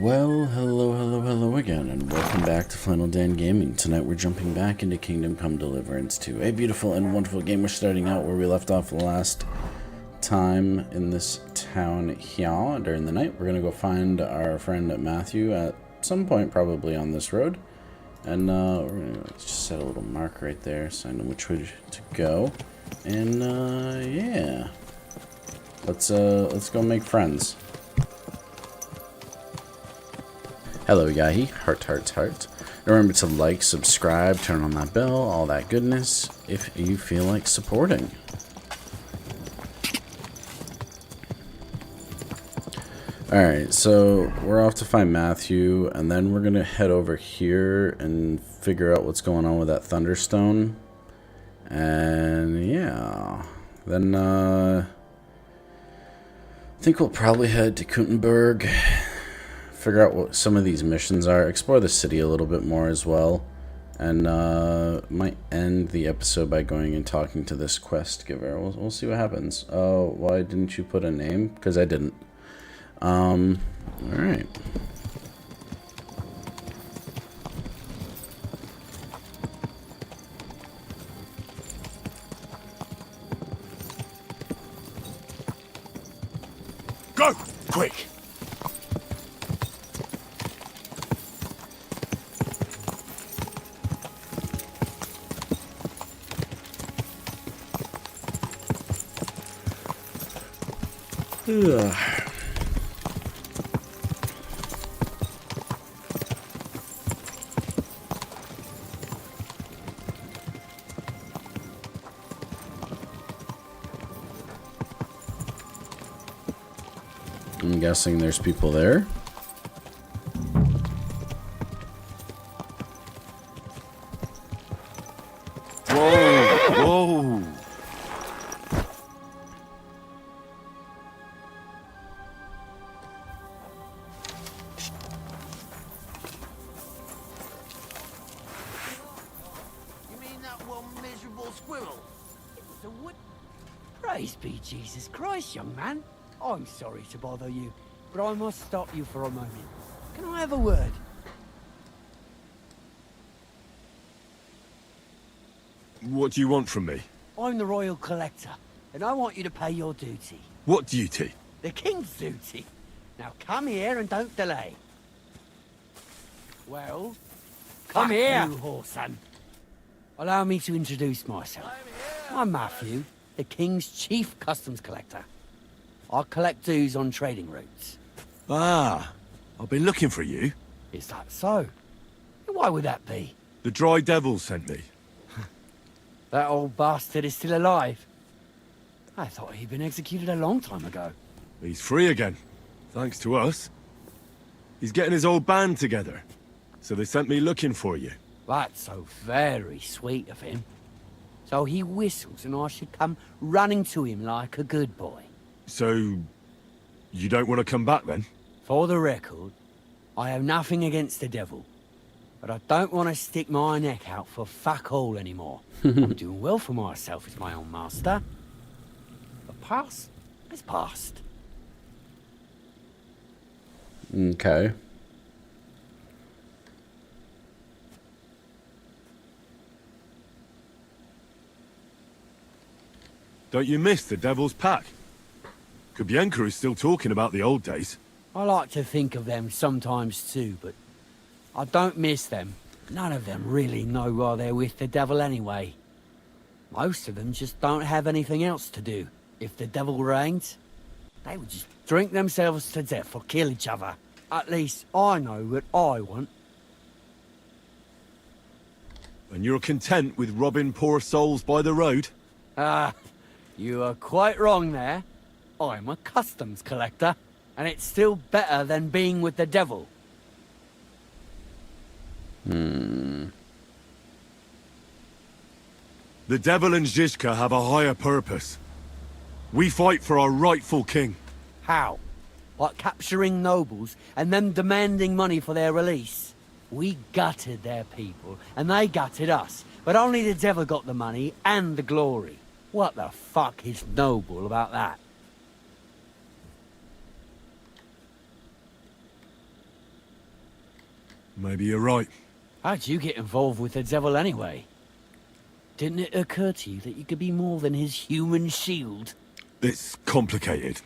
Well, hello again, and welcome back to Flannel Dan Gaming. Tonight we're jumping back into Kingdom Come Deliverance 2, a beautiful and wonderful game. We're starting out where we left off last time in this town here during the night. We're going to go find our friend Matthew at some point, probably on this road. And we're going to just set a little mark right there so I know which way to go. And yeah, let's go make friends. Hello, guy. Heart. Remember to like, subscribe, turn on that bell, all that goodness, if you feel like supporting. Alright, so we're off to find Matthew, and then we're going to head over here and figure out what's going on with that Thunderstone. And yeah, then I think we'll probably head to Kuntenberg. Figure out what some of these missions are, explore the city a little bit more as well, and might end the episode by going and talking to this quest giver. We'll see what happens. Oh, why didn't you put a name? Because I didn't. Alright. Go! Quick! Ugh. I'm guessing there's people there. Whoa! Praise be Jesus Christ, young man. I'm sorry to bother you, but I must stop you for a moment. Can I have a word? What do you want from me? I'm the Royal Collector, and I want you to pay your duty. What duty? The King's duty. Now come here and don't delay. Well, come here, you whoreson. Allow me to introduce myself. I'm Matthew, the King's Chief Customs Collector. I collect dues on trading routes. Ah, I've been looking for you. Is that so? Why would that be? The Dry Devil sent me. That old bastard is still alive. I thought he'd been executed a long time ago. He's free again, thanks to us. He's getting his old band together, so they sent me looking for you. That's so very sweet of him. So he whistles and I should come running to him like a good boy. So, you don't want to come back then? For the record, I have nothing against the devil. But I don't want to stick my neck out for fuck all anymore. I'm doing well for myself as my own master. The past is past. Okay. Don't you miss the Devil's Pack? Kubienka is still talking about the old days. I like to think of them sometimes too, but I don't miss them. None of them really know why they're with the devil anyway. Most of them just don't have anything else to do. If the devil reigns, they would just drink themselves to death or kill each other. At least I know what I want. And you're content with robbing poor souls by the road? You are quite wrong there. I'm a customs collector, and it's still better than being with the devil. The devil and Zizka have a higher purpose. We fight for our rightful king. How? Like capturing nobles and them demanding money for their release? We gutted their people, and they gutted us. But only the devil got the money and the glory. What the fuck is noble about that? Maybe you're right. How'd you get involved with the devil anyway? Didn't it occur to you that you could be more than his human shield? It's complicated.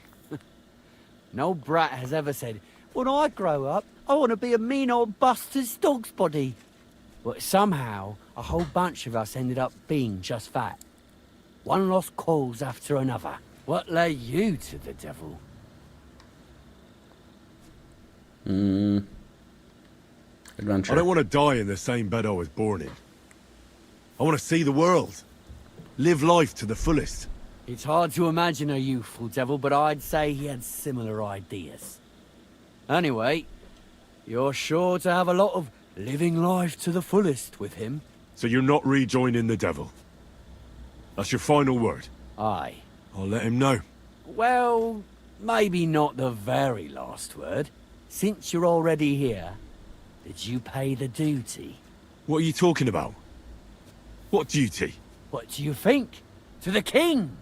No brat has ever said, when I grow up, I want to be a mean old bastard's dog's body. But somehow, a whole bunch of us ended up being just that. One lost cause after another. What led you to the devil? Adventure. I don't want to die in the same bed I was born in. I want to see the world. Live life to the fullest. It's hard to imagine a youthful devil, but I'd say he had similar ideas. Anyway, you're sure to have a lot of living life to the fullest with him. So you're not rejoining the devil? That's your final word? Aye. I'll let him know. Well, maybe not the very last word. Since you're already here, did you pay the duty? What are you talking about? What duty? What do you think? To the king!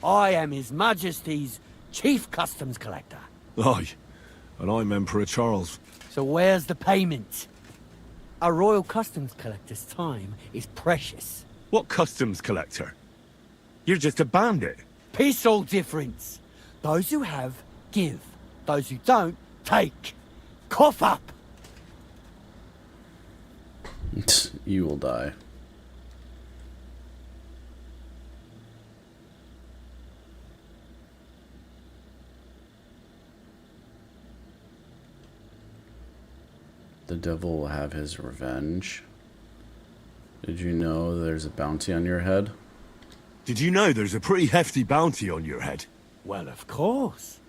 I am His Majesty's Chief Customs Collector. Aye, and I'm Emperor Charles. So where's the payment? A royal customs collector's time is precious. What customs collector? You're just a bandit. Peace all difference. Those who have, give. Those who don't, take. Cough up! You will die. The devil will have his revenge. Did you know there's a bounty on your head? Did you know there's a pretty hefty bounty on your head? Well, of course.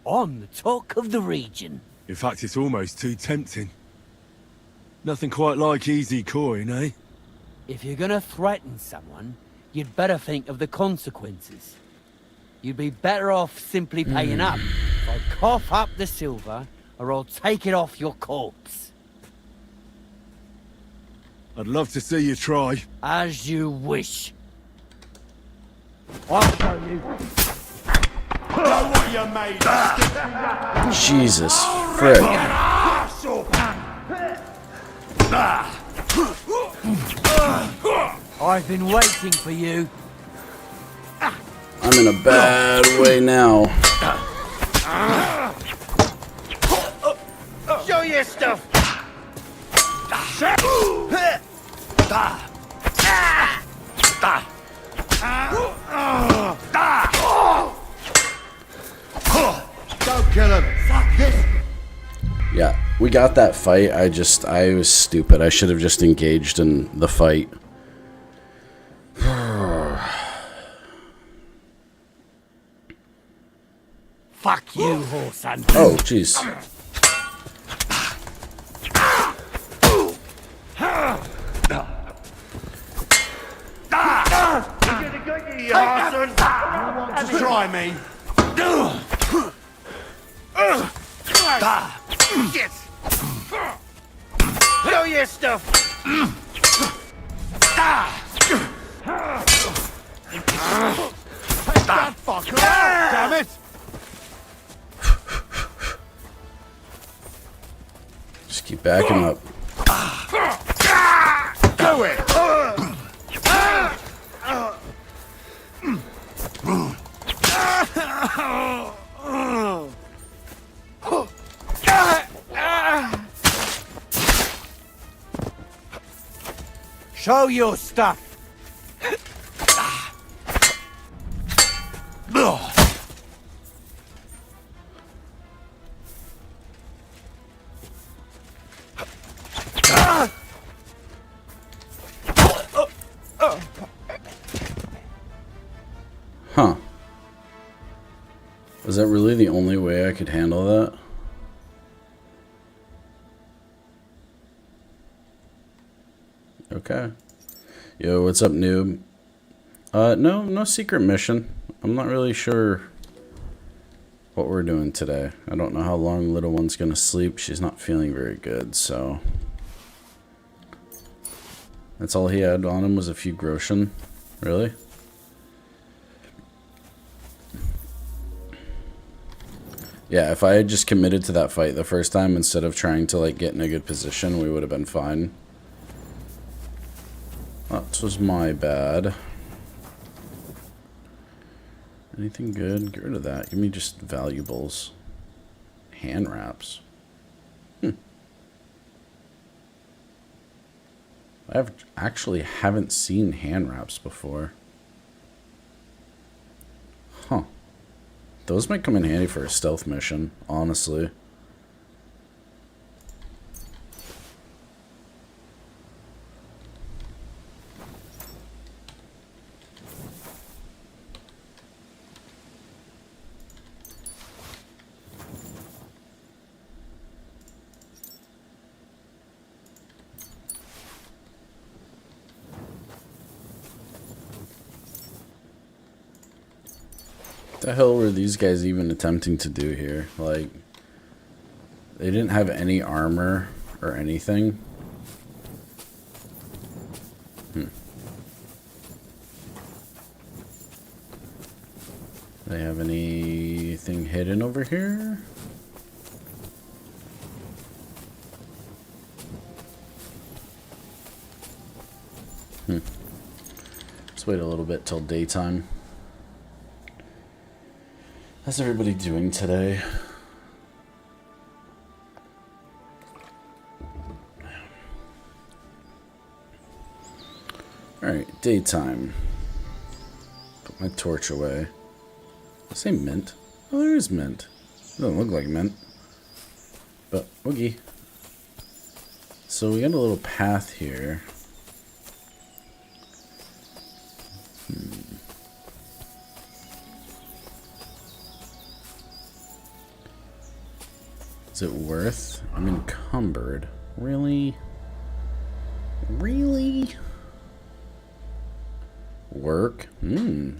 I'm the talk of the region. In fact, it's almost too tempting. Nothing quite like easy coin, eh? If you're gonna threaten someone, you'd better think of the consequences. You'd be better off simply paying up. So cough up the silver, or I'll take it off your corpse. I'd love to see you try. As you wish. I'll show you. Know what you made of. Jesus frick. I've been waiting for you. I'm in a bad way now. Show your stuff. Don't kill him. Yeah, we got that fight. I was stupid. I should have just engaged in the fight. Fuck you, whoreson. Oh, jeez. Just try me. Yes. Show your stuff. Take that fucker out, damn it! Just keep backing up. Do it! Show your stuff. Huh. Was that really the only way I could handle that? Okay. Yo, what's up, noob? No secret mission. I'm not really sure what we're doing today. I don't know how long little one's gonna sleep. She's not feeling very good, so... That's all he had on him was a few groschen. Really? Yeah, if I had just committed to that fight the first time instead of trying to, like, get in a good position, we would have been fine. That was my bad. Anything good? Get rid of that. Give me just valuables. Hand wraps. I actually haven't seen hand wraps before. Huh. Those might come in handy for a stealth mission, honestly. What the hell were these guys even attempting to do here? Like, they didn't have any armor or anything. They have anything hidden over here? Let's wait a little bit till daytime. How's everybody doing today? Alright, daytime. Put my torch away. Say mint. Oh, there is mint. It doesn't look like mint. But, oogie. So we got a little path here. Is it worth? I'm encumbered. Really? Really? Work?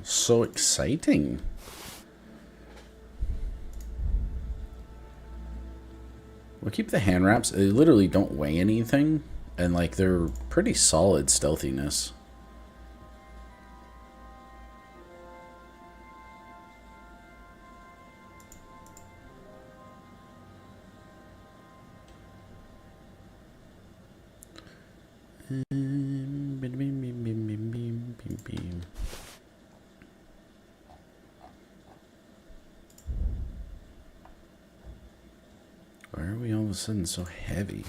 So exciting. We'll keep the hand wraps. They literally don't weigh anything. And, like, they're pretty solid stealthiness. Why are we all of a sudden so heavy?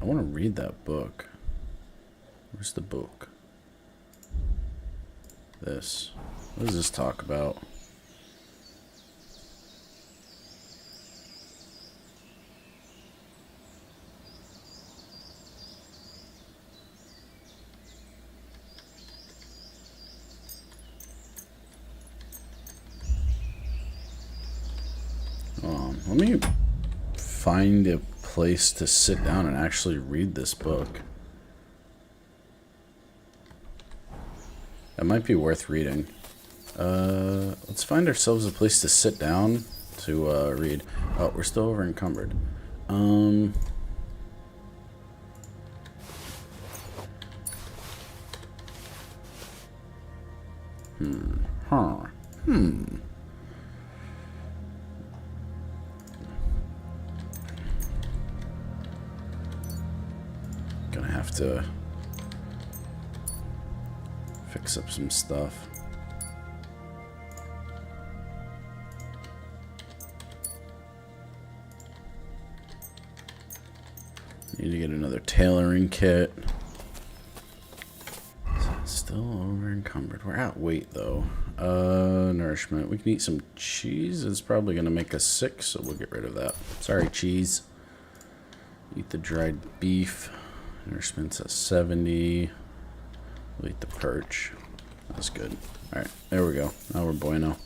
I want to read that book. Where's the book? This. What does this talk about? Let me find a place to sit down and actually read this book. That might be worth reading. Let's find ourselves a place to sit down to read. Oh, we're still over encumbered. Gonna have to fix up some stuff. Need to get another tailoring kit. Still over encumbered. We're at weight though. Nourishment. We can eat some cheese. It's probably gonna make us sick, so we'll get rid of that. Sorry, cheese. Eat the dried beef. Nourishment's at 70. We'll eat the perch. That's good. Alright, there we go. Now we're bueno.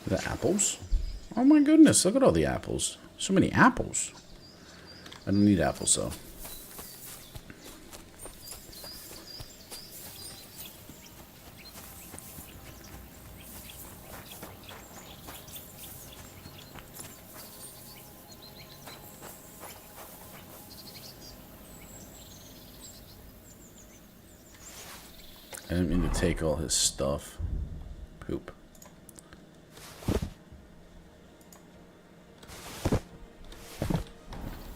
The apples? Oh my goodness, look at all the apples. So many apples. I don't need apples though. I didn't mean to take all his stuff. Poop.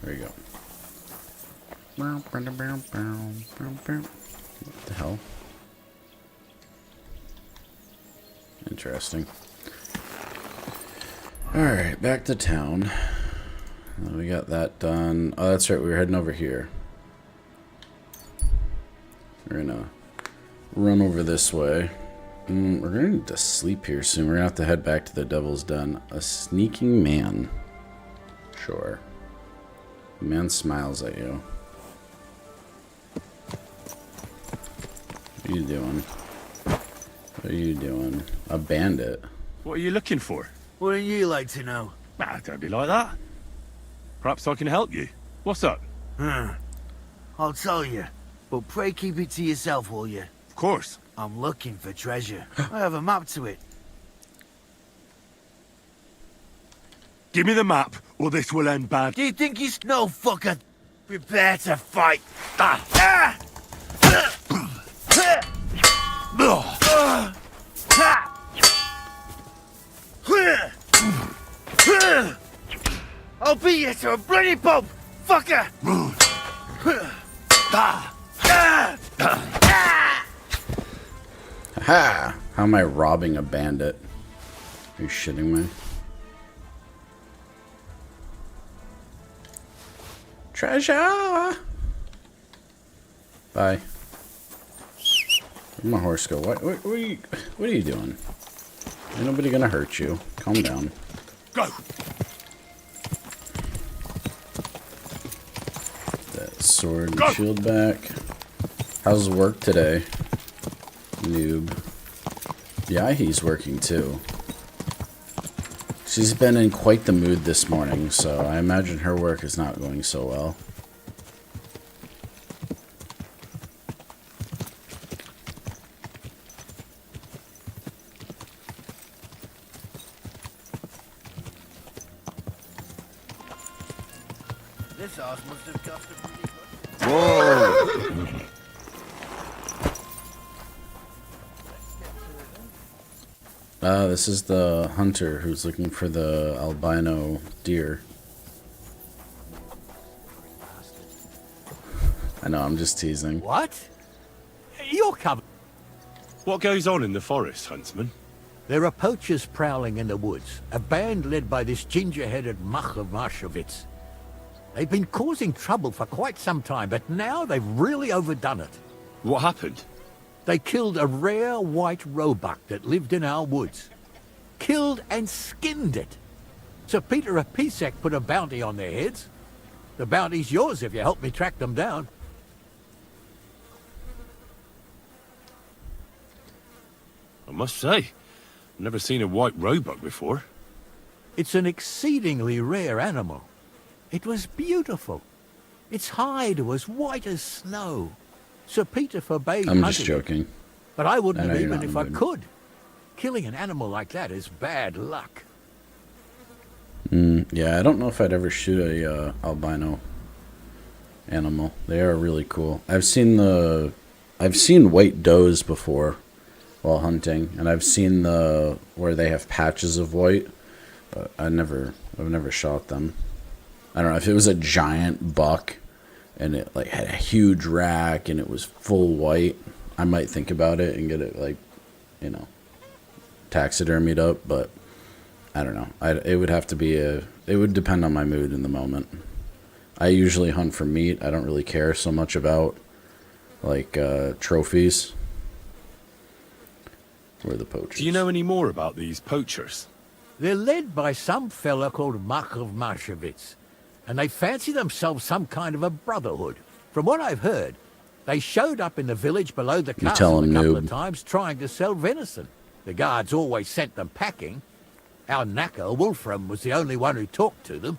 There you go. What the hell? Interesting. Alright, back to town. We got that done. Oh, that's right, we were heading over here. We're gonna run over this way. We're gonna need to sleep here soon. We're gonna have to head back to the Devil's Den. A sneaking man. Sure. The man smiles at you. What are you doing? What are you doing? A bandit. What are you looking for? Wouldn't you like to know? Ah, don't be like that. Perhaps I can help you. What's up? I'll tell you, but pray keep it to yourself, will you? Of course. I'm looking for treasure. I have a map to it. Give me the map, or this will end bad. Do you think he's no fucker? Prepare to fight. I'll beat you to a bloody pulp, fucker! Ha! How am I robbing a bandit? Are you shitting me? Treasure! Bye. Where'd my horse go? What are you doing? Ain't nobody gonna hurt you. Calm down. Go! That sword and shield back. How's work today? Noob. Yeah, he's working too. She's been in quite the mood this morning, so I imagine her work is not going so well. This horse must have cost a pretty good. Whoa! This is the hunter who's looking for the albino deer. I know, I'm just teasing. What? You're covered. What goes on in the forest, huntsman? There are poachers prowling in the woods, a band led by this ginger-headed muck of Marshowitz. They've been causing trouble for quite some time, but now they've really overdone it. What happened? They killed a rare white roebuck that lived in our woods. Killed and skinned it. Sir Peter of Pisek put a bounty on their heads. The bounty's yours if you help me track them down. I must say, I've never seen a white roebuck before. It's an exceedingly rare animal. It was beautiful. Its hide was white as snow. Sir Peter forbade I'm just hunting it, joking. but I wouldn't I know have you're even not if I mood. could. Killing an animal like that is bad luck. Yeah, I don't know if I'd ever shoot a albino animal. They are really cool. I've seen white does before while hunting, and I've seen where they have patches of white, but I've never shot them. I don't know if it was a giant buck and it like had a huge rack and it was full white. I might think about it and get it like, taxidermied up, but I don't know. It would have to be it would depend on my mood in the moment. I usually hunt for meat. I don't really care so much about, like, trophies. Where are the poachers? Do you know any more about these poachers? They're led by some fella called Markov Marshevitz, and they fancy themselves some kind of a brotherhood. From what I've heard, they showed up in the village below the You tell castle a 'em, couple noob. of times trying to sell venison. The guards always sent them packing. Our knacker, Wolfram, was the only one who talked to them.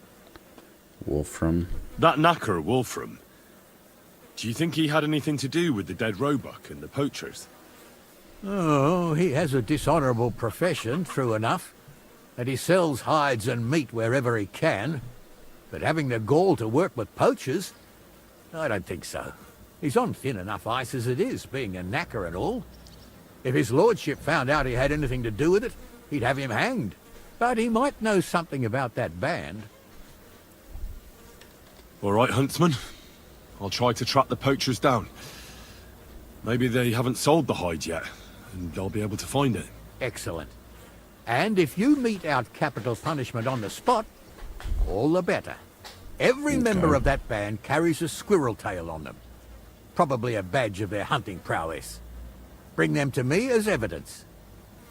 Wolfram. That knacker, Wolfram. Do you think he had anything to do with the dead roebuck and the poachers? Oh, he has a dishonourable profession, true enough, and he sells hides and meat wherever he can. But having the gall to work with poachers, I don't think so. He's on thin enough ice as it is, being a knacker and all. If his lordship found out he had anything to do with it, he'd have him hanged. But he might know something about that band. All right, huntsman. I'll try to track the poachers down. Maybe they haven't sold the hide yet, and I'll be able to find it. Excellent. And if you mete out capital punishment on the spot, all the better. Every member of that band carries a squirrel tail on them. Probably a badge of their hunting prowess. Bring them to me as evidence.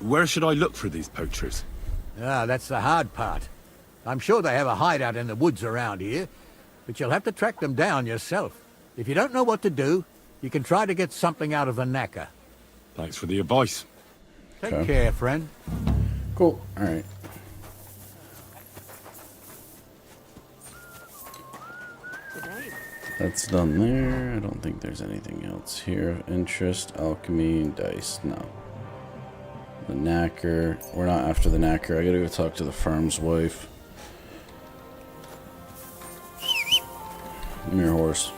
Where should I look for these poachers? Ah, that's the hard part. I'm sure they have a hideout in the woods around here, but you'll have to track them down yourself. If you don't know what to do, you can try to get something out of the knacker. Thanks for the advice. Take Okay. care, friend. Cool. Alright. That's done there. I don't think there's anything else here of interest. Alchemy, dice, no. The knacker. We're not after the knacker. I gotta go talk to the farm's wife. Come here, horse.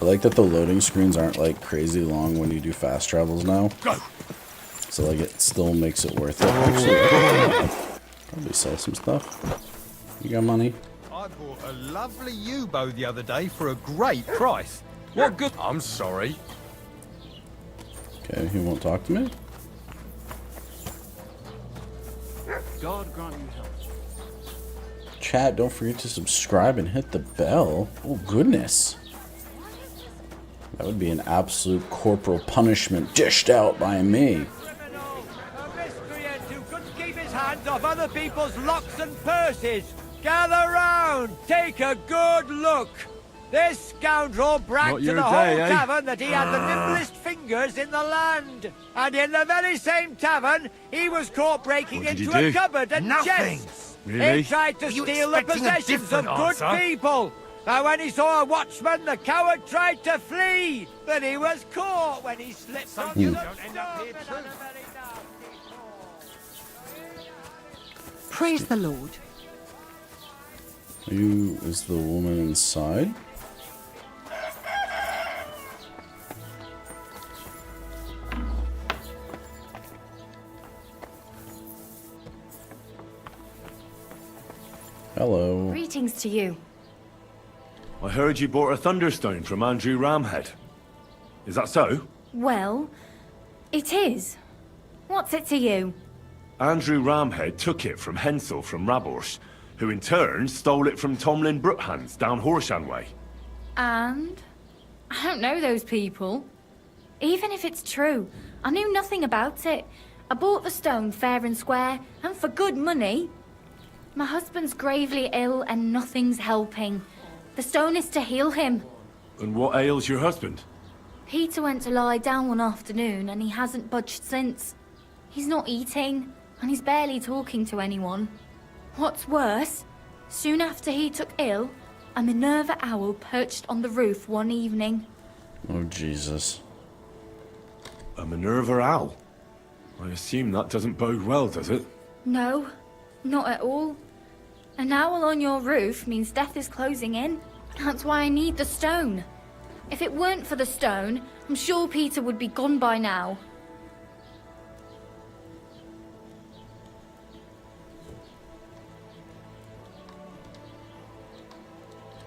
I like that the loading screens aren't like crazy long when you do fast travels now. Go! So like it still makes it worth it. Actually, probably sell some stuff. You got money? I bought a lovely U-bow the other day for a great price. What good? I'm sorry. Okay, he won't talk to me? God grant you health. Chat, don't forget to subscribe and hit the bell. Oh, goodness. That would be an absolute corporal punishment dished out by me. Criminal, a miscreant who couldn't keep his hands off other people's locks and purses. Gather round, take a good look. This scoundrel bragged Not to your the day, whole eh? tavern that he had the nimblest fingers in the land. And in the very same tavern, he was caught breaking What did he into a do? cupboard and Nothing. chests. Really? He tried to Were you steal the expecting a possessions of different good answer? people. And when he saw a watchman, the coward tried to flee. But he was caught when he slipped onto the don't end up stone here, and too. had a very nasty fall. Praise the Lord. You is the woman inside? Hello. Greetings to you. I heard you bought a thunderstone from Andrew Ramhead. Is that so? Well, it is. What's it to you? Andrew Ramhead took it from Hensel from Raborsh, who in turn stole it from Tomlin Brookhans down Horshan way. And? I don't know those people. Even if it's true, I knew nothing about it. I bought the stone fair and square, and for good money. My husband's gravely ill and nothing's helping. The stone is to heal him. And what ails your husband? Peter went to lie down one afternoon and he hasn't budged since. He's not eating, and he's barely talking to anyone. What's worse, soon after he took ill, a Minerva owl perched on the roof one evening. Oh, Jesus. A Minerva owl? I assume that doesn't bode well, does it? No, not at all. An owl on your roof means death is closing in. That's why I need the stone. If it weren't for the stone, I'm sure Peter would be gone by now.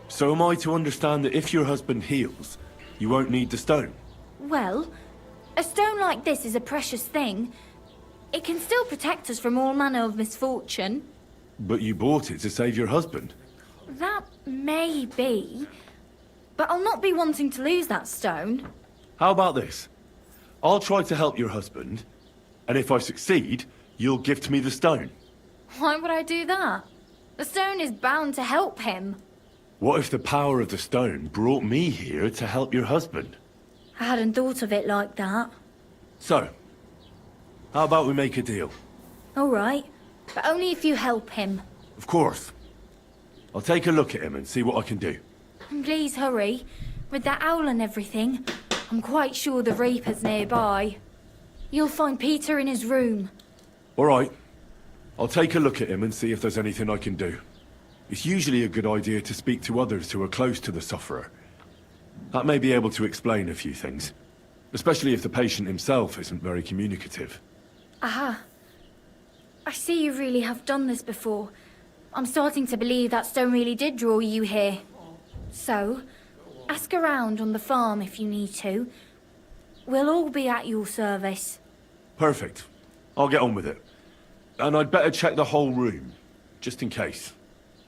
So am I to understand that if your husband heals, you won't need the stone? Well, a stone like this is a precious thing. It can still protect us from all manner of misfortune. But you bought it to save your husband. That may be, but I'll not be wanting to lose that stone. How about this? I'll try to help your husband, and if I succeed, you'll gift me the stone. Why would I do that? The stone is bound to help him. What if the power of the stone brought me here to help your husband? I hadn't thought of it like that. So, how about we make a deal? All right, but only if you help him. Of course. I'll take a look at him and see what I can do. And please hurry. With that owl and everything, I'm quite sure the Reaper's nearby. You'll find Peter in his room. All right. I'll take a look at him and see if there's anything I can do. It's usually a good idea to speak to others who are close to the sufferer. That may be able to explain a few things, especially if the patient himself isn't very communicative. Aha. I see you really have done this before. I'm starting to believe that stone really did draw you here. So, ask around on the farm if you need to. We'll all be at your service. Perfect. I'll get on with it. And I'd better check the whole room, just in case.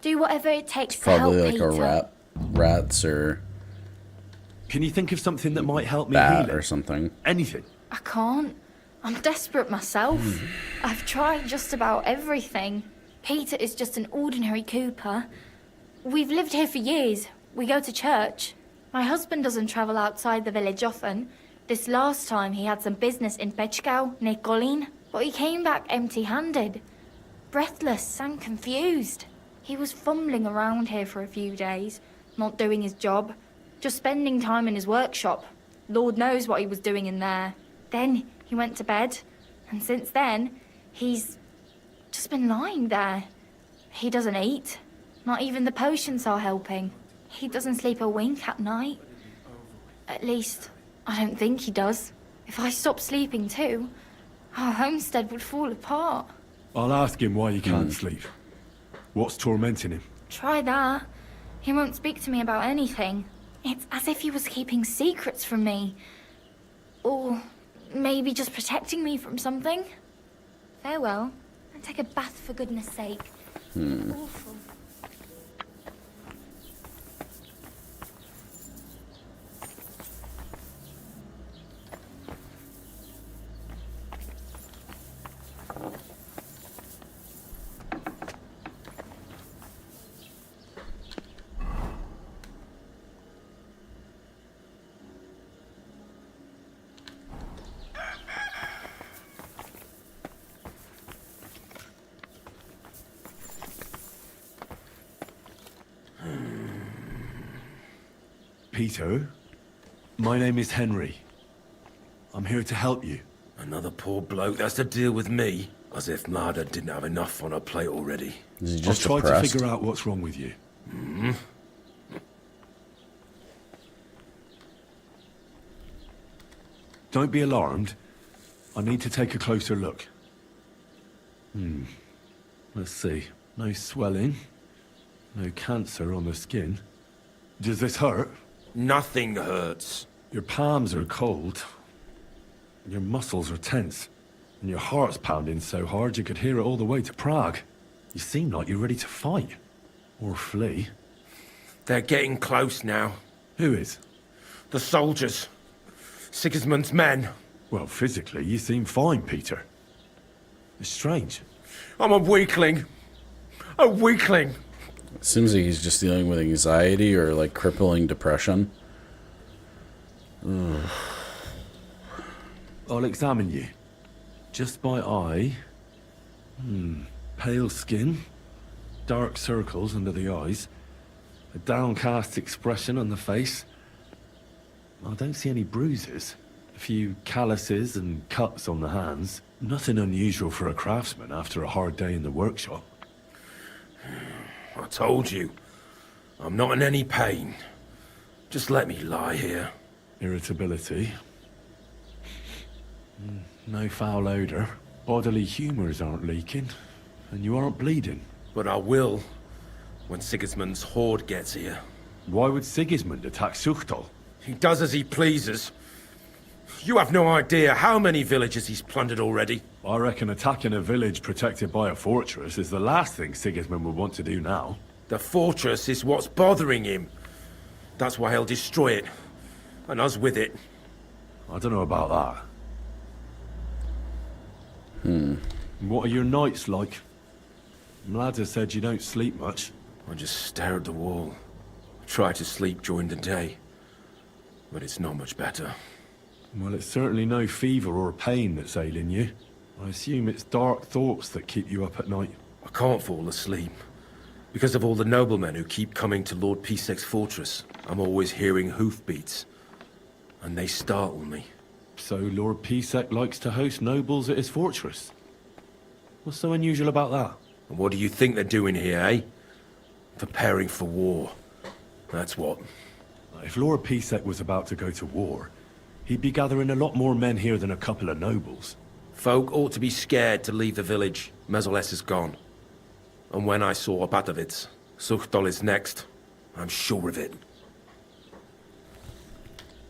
Do whatever it takes to help Probably like Peter. rats or Can you think of something that might help me bat heal it? or something. Anything? I can't. I'm desperate myself. I've tried just about everything. Peter is just an ordinary cooper. We've lived here for years. We go to church. My husband doesn't travel outside the village often. This last time he had some business in Pechgau, near Kolin, but he came back empty-handed. Breathless and confused. He was fumbling around here for a few days, not doing his job, just spending time in his workshop. Lord knows what he was doing in there. Then he went to bed, and since then, he's just been lying there. He doesn't eat. Not even the potions are helping. He doesn't sleep a wink at night. At least, I don't think he does. If I stopped sleeping too, our homestead would fall apart. I'll ask him why he can't sleep. What's tormenting him? Try that. He won't speak to me about anything. It's as if he was keeping secrets from me. Or maybe just protecting me from something. Farewell, and take a bath for goodness sake. Awful. Peter, my name is Henry. I'm here to help you. Another poor bloke that's to deal with me. As if Marder didn't have enough on her plate already. Is he I'll just try to depressed? figure out what's wrong with you. Don't be alarmed. I need to take a closer look. Let's see. No swelling. No cancer on the skin. Does this hurt? Nothing hurts. Your palms are cold. Your muscles are tense. And your heart's pounding so hard you could hear it all the way to Prague. You seem like you're ready to fight. Or flee. They're getting close now. Who is? The soldiers. Sigismund's men. Well, physically, you seem fine, Peter. It's strange. I'm a weakling. A weakling. Seems like he's just dealing with anxiety or like crippling depression. I'll examine you. Just by eye. Pale skin. Dark circles under the eyes. A downcast expression on the face. I don't see any bruises. A few calluses and cuts on the hands. Nothing unusual for a craftsman after a hard day in the workshop. I told you. I'm not in any pain. Just let me lie here. Irritability. No foul odor. Bodily humors aren't leaking. And you aren't bleeding. But I will when Sigismund's horde gets here. Why would Sigismund attack Suchtal? He does as he pleases. You have no idea how many villages he's plundered already. I reckon attacking a village protected by a fortress is the last thing Sigismund would want to do now. The fortress is what's bothering him. That's why he'll destroy it. And us with it. I don't know about that. What are your nights like? Lad has said you don't sleep much. I just stare at the wall. Try to sleep during the day. But it's not much better. Well, it's certainly no fever or pain that's ailing you. I assume it's dark thoughts that keep you up at night. I can't fall asleep. Because of all the noblemen who keep coming to Lord Pisek's fortress, I'm always hearing hoofbeats. And they startle me. So Lord Pisek likes to host nobles at his fortress? What's so unusual about that? And what do you think they're doing here, eh? Preparing for war. That's what. If Lord Pisek was about to go to war, he'd be gathering a lot more men here than a couple of nobles. Folk ought to be scared to leave the village. Mezoles is gone. And when I saw Abatovitz, Suchdol is next. I'm sure of it.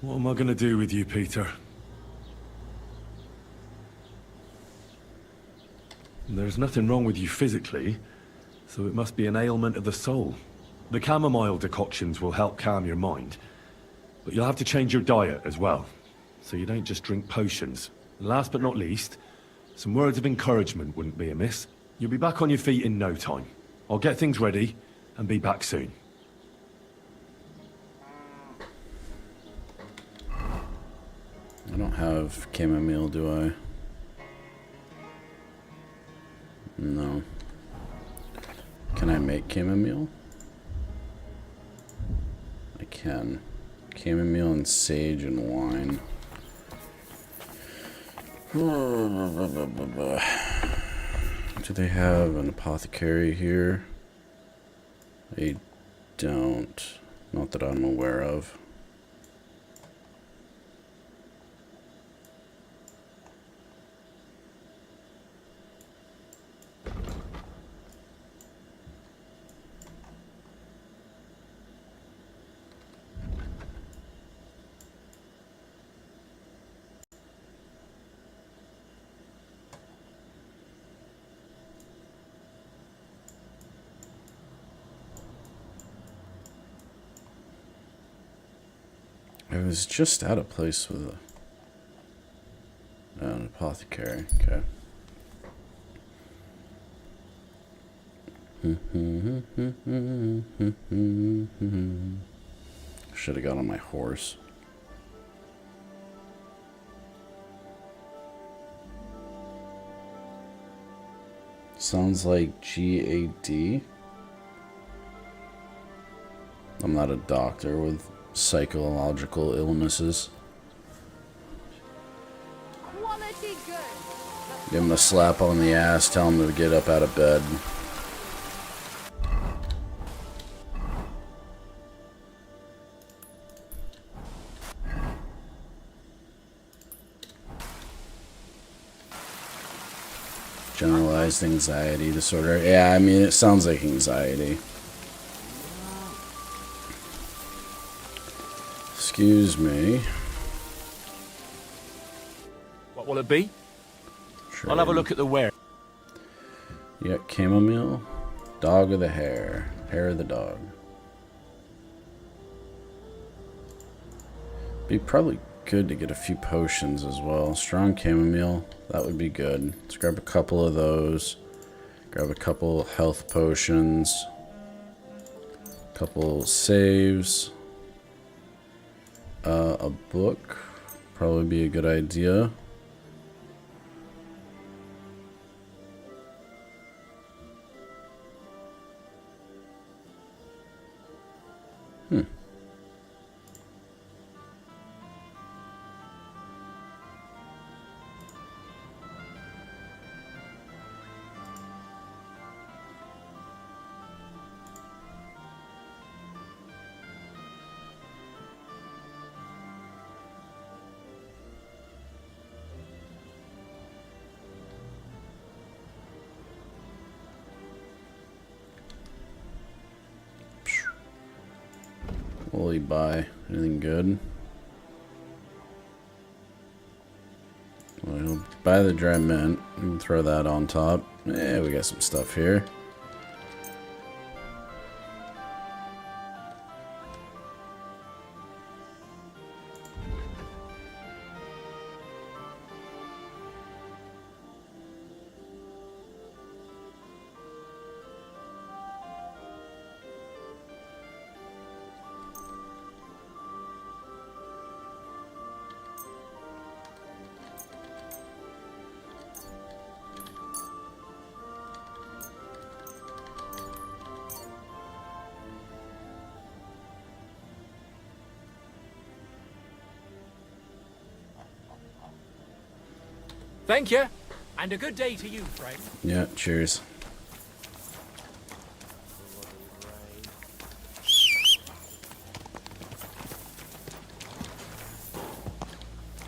What am I going to do with you, Peter? There's nothing wrong with you physically, so it must be an ailment of the soul. The chamomile decoctions will help calm your mind, but you'll have to change your diet as well, so you don't just drink potions. Last but not least, some words of encouragement wouldn't be amiss. You'll be back on your feet in no time. I'll get things ready and be back soon. I don't have chamomile, do I? No. Can I make chamomile? I can. Chamomile and sage and wine. Do they have an apothecary here? I don't. Not that I'm aware of. I was just at a place with an apothecary. Okay. Should have got on my horse. Sounds like GAD. I'm not a doctor with psychological illnesses. Quality good. Give him a slap on the ass, tell him to get up out of bed. Generalized anxiety disorder. Yeah, I mean, it sounds like anxiety. Excuse me. What will it be? Trade. I'll have a look at the ware. You got chamomile, dog of the hair of the dog. Be probably good to get a few potions as well. Strong chamomile, that would be good. Let's grab a couple of those. Grab a couple health potions. Couple saves. A book, probably be a good idea. What will he buy? Anything good? Well, he'll buy the dry mint. We can throw that on top. Yeah, we got some stuff here. Thank you. And a good day to you, friend. Yeah, cheers.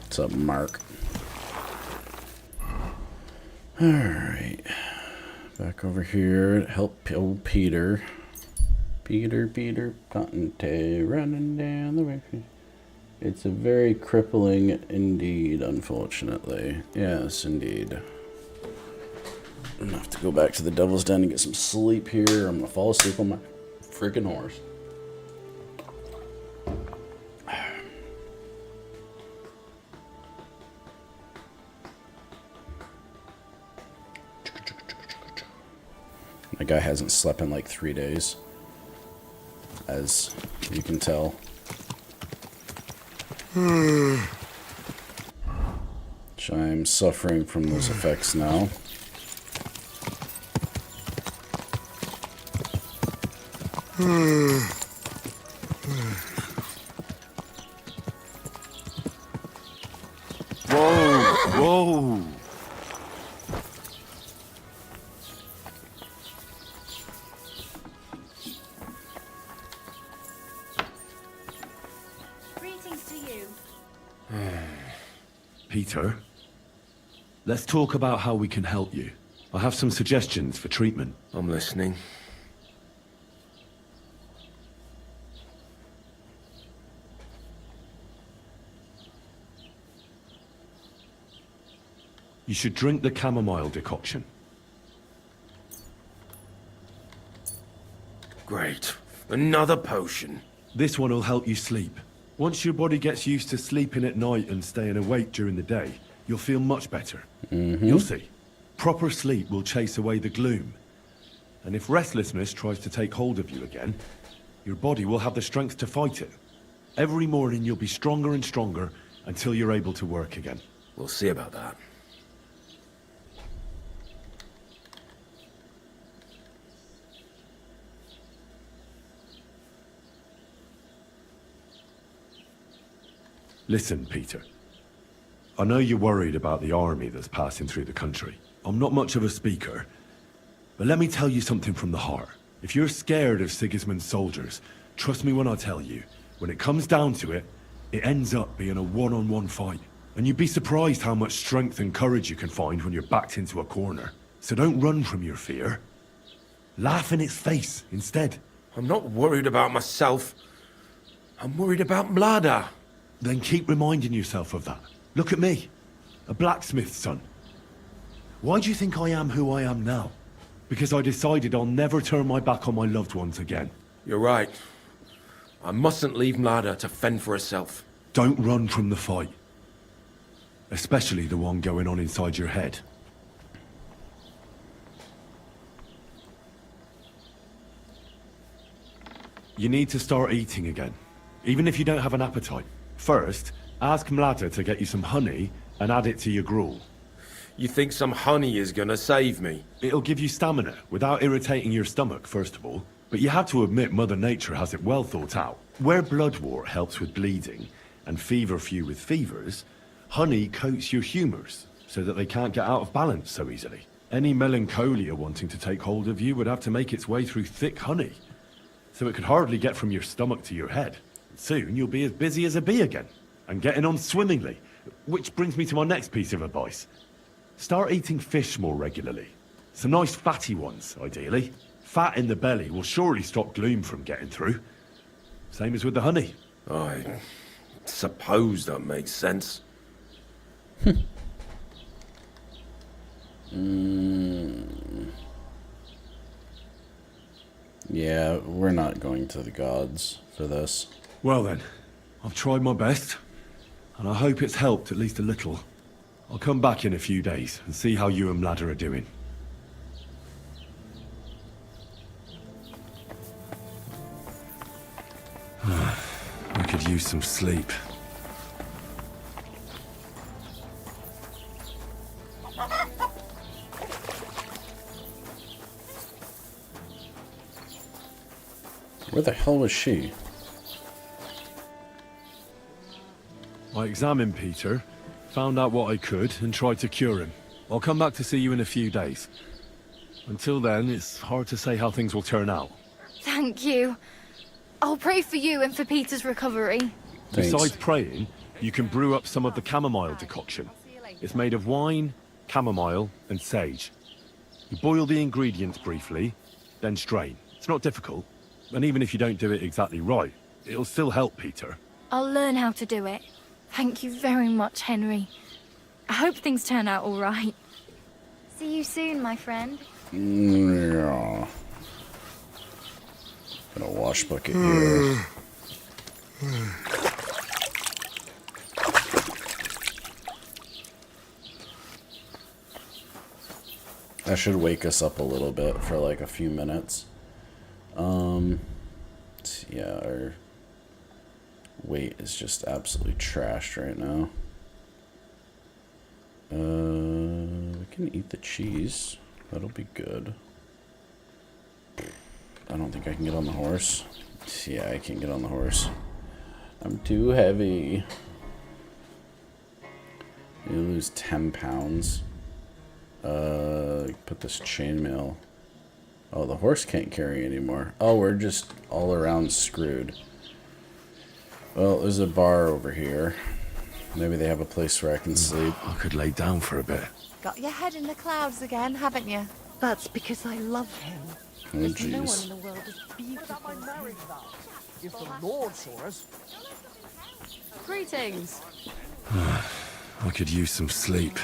What's up, Mark? Alright. Back over here to help old Peter. Peter, Cottontail, running down the way. It's a very crippling indeed, unfortunately. Yes, indeed. I'm gonna have to go back to the Devil's Den and get some sleep here. I'm gonna fall asleep on my freaking horse. My guy hasn't slept in like 3 days, as you can tell. So I'm suffering from those effects now. Whoa! Greetings to you. Peter, let's talk about how we can help you. I have some suggestions for treatment. I'm listening. You should drink the chamomile decoction. Great. Another potion. This one will help you sleep. Once your body gets used to sleeping at night and staying awake during the day, you'll feel much better. You'll see. Proper sleep will chase away the gloom. And if restlessness tries to take hold of you again, your body will have the strength to fight it. Every morning you'll be stronger and stronger until you're able to work again. We'll see about that. Listen, Peter. I know you're worried about the army that's passing through the country. I'm not much of a speaker, but let me tell you something from the heart. If you're scared of Sigismund's soldiers, trust me when I tell you, when it comes down to it, it ends up being a one-on-one fight. And you'd be surprised how much strength and courage you can find when you're backed into a corner. So don't run from your fear. Laugh in its face instead. I'm not worried about myself. I'm worried about Mlada. Then keep reminding yourself of that. Look at me, a blacksmith's son. Why do you think I am who I am now? Because I decided I'll never turn my back on my loved ones again. You're right. I mustn't leave Mlada to fend for herself. Don't run from the fight. Especially the one going on inside your head. You need to start eating again, even if you don't have an appetite. First, ask Mlada to get you some honey and add it to your gruel. You think some honey is gonna save me? It'll give you stamina without irritating your stomach, first of all. But you have to admit Mother Nature has it well thought out. Where bloodwort helps with bleeding and feverfew with fevers, honey coats your humours so that they can't get out of balance so easily. Any melancholia wanting to take hold of you would have to make its way through thick honey, so it could hardly get from your stomach to your head. Soon you'll be as busy as a bee again, and getting on swimmingly. Which brings me to my next piece of advice. Start eating fish more regularly. Some nice fatty ones, ideally. Fat in the belly will surely stop gloom from getting through. Same as with the honey. I suppose that makes sense. Yeah, we're not going to the gods for this. Well then, I've tried my best, and I hope it's helped at least a little. I'll come back in a few days and see how you and Mlada are doing. I could use some sleep. Where the hell was she? I examined Peter, Found out what I could and tried to cure him. I'll come back to see you in a few days. Until then, it's hard to say how things will turn out. Thank you. I'll pray for you and for Peter's recovery. Thanks. Besides praying, you can brew up some of the chamomile decoction. It's made of wine, chamomile, and sage. You boil the ingredients briefly, then strain. It's not difficult, and even if you don't do it exactly right, it'll still help Peter. I'll learn how to do it. Thank you very much, Henry. I hope things turn out all right. See you soon, my friend. Yeah. Got a wash bucket here. That should wake us up a little bit for like a few minutes. Yeah, our weight is just absolutely trashed right now. We can eat the cheese. That'll be good. I don't think I can get on the horse. Yeah, I can't get on the horse. I'm too heavy. You lose 10 pounds. Put this chainmail. Oh, the horse can't carry anymore. Oh, we're just all around screwed. Well, there's a bar over here. Maybe they have a place where I can sleep. I could lay down for a bit. Got your head in the clouds again, haven't you? That's because I love him. Oh, There's no one jeez. in the world as beautiful as him. If the Lord saw us. Greetings. I could use some sleep.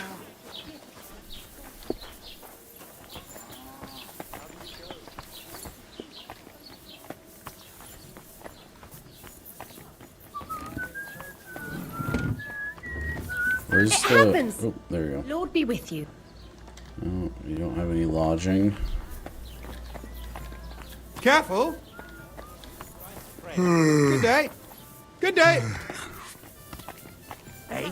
Where's It the... happens. Oh, there you Lord be with you. go. Oh, you don't have any lodging. Careful! Good day. Good day. Hey?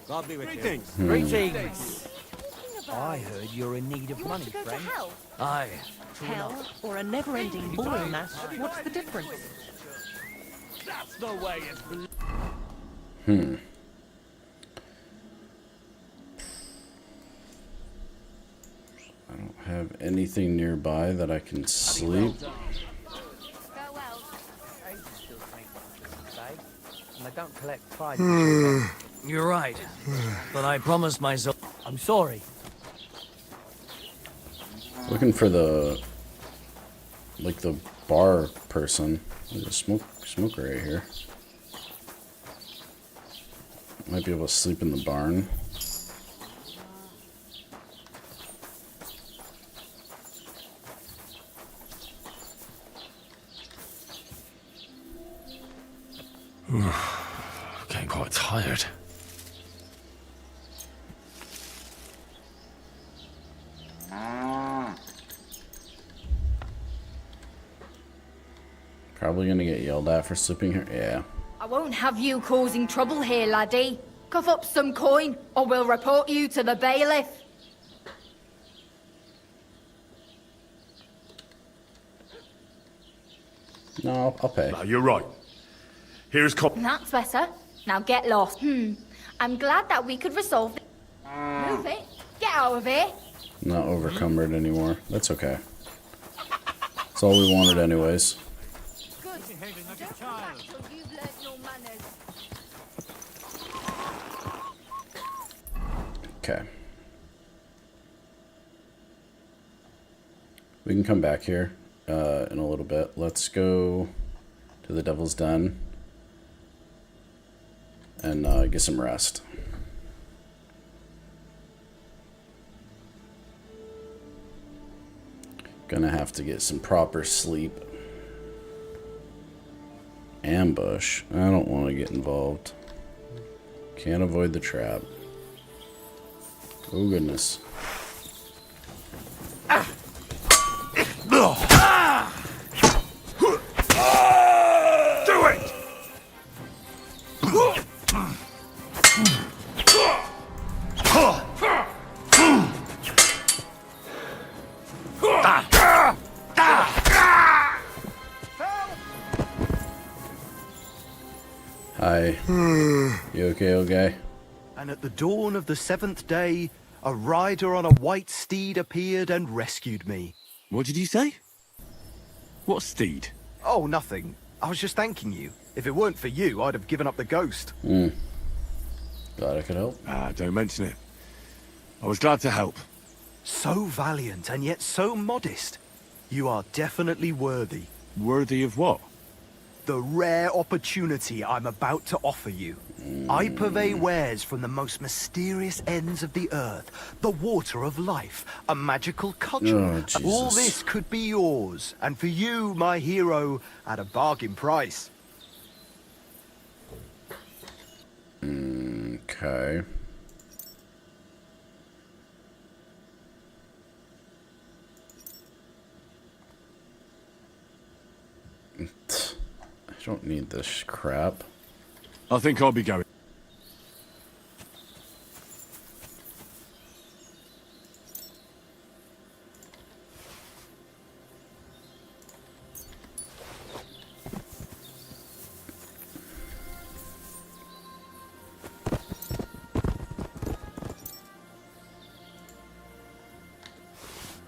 God be with Greetings. you. Greetings. I heard you're in need of You want money, to go friend. to hell? Aye. Hell or a never-ending boring mass? What's the difference? That's the way it's I don't have anything nearby that I can sleep. Farewell. And I don't collect pride. You're right. But I promised myself. I'm sorry. Looking for the... like the bar person. There's a smoker right here. Might be able to sleep in the barn. Getting quite tired. Probably gonna get yelled at for sleeping here. Yeah. I won't have you causing trouble here, laddie. Cough up some coin, or we'll report you to the bailiff. No, I'll pay. No, you're right. Here's That's better. Now get lost. I'm glad that we could resolve it. Move it. Get out of here. Not overcumbered anymore. That's okay. That's all we wanted anyways. Good. Don't come back till you've learnt your manners. Okay. We can come back here in a little bit. Let's go to the Devil's Den and get some rest. Gonna have to get some proper sleep. Ambush. I don't want to get involved. Can't avoid the trap. Oh goodness. Do it! Okay. And at the dawn of the 7th day, a rider on a white steed appeared and rescued me. What did you say? What steed? Oh, nothing. I was just thanking you. If it weren't for you, I'd have given up the ghost. Glad I could help. Don't mention it. I was glad to help. So valiant and yet so modest. You are definitely worthy. Worthy of what? The rare opportunity I'm about to offer you. I purvey wares from the most mysterious ends of the earth. The water of life, a magical cudgel. Oh, Jesus. All this could be yours, and for you, my hero, at a bargain price. Okay. I don't need this crap. I think I'll be going.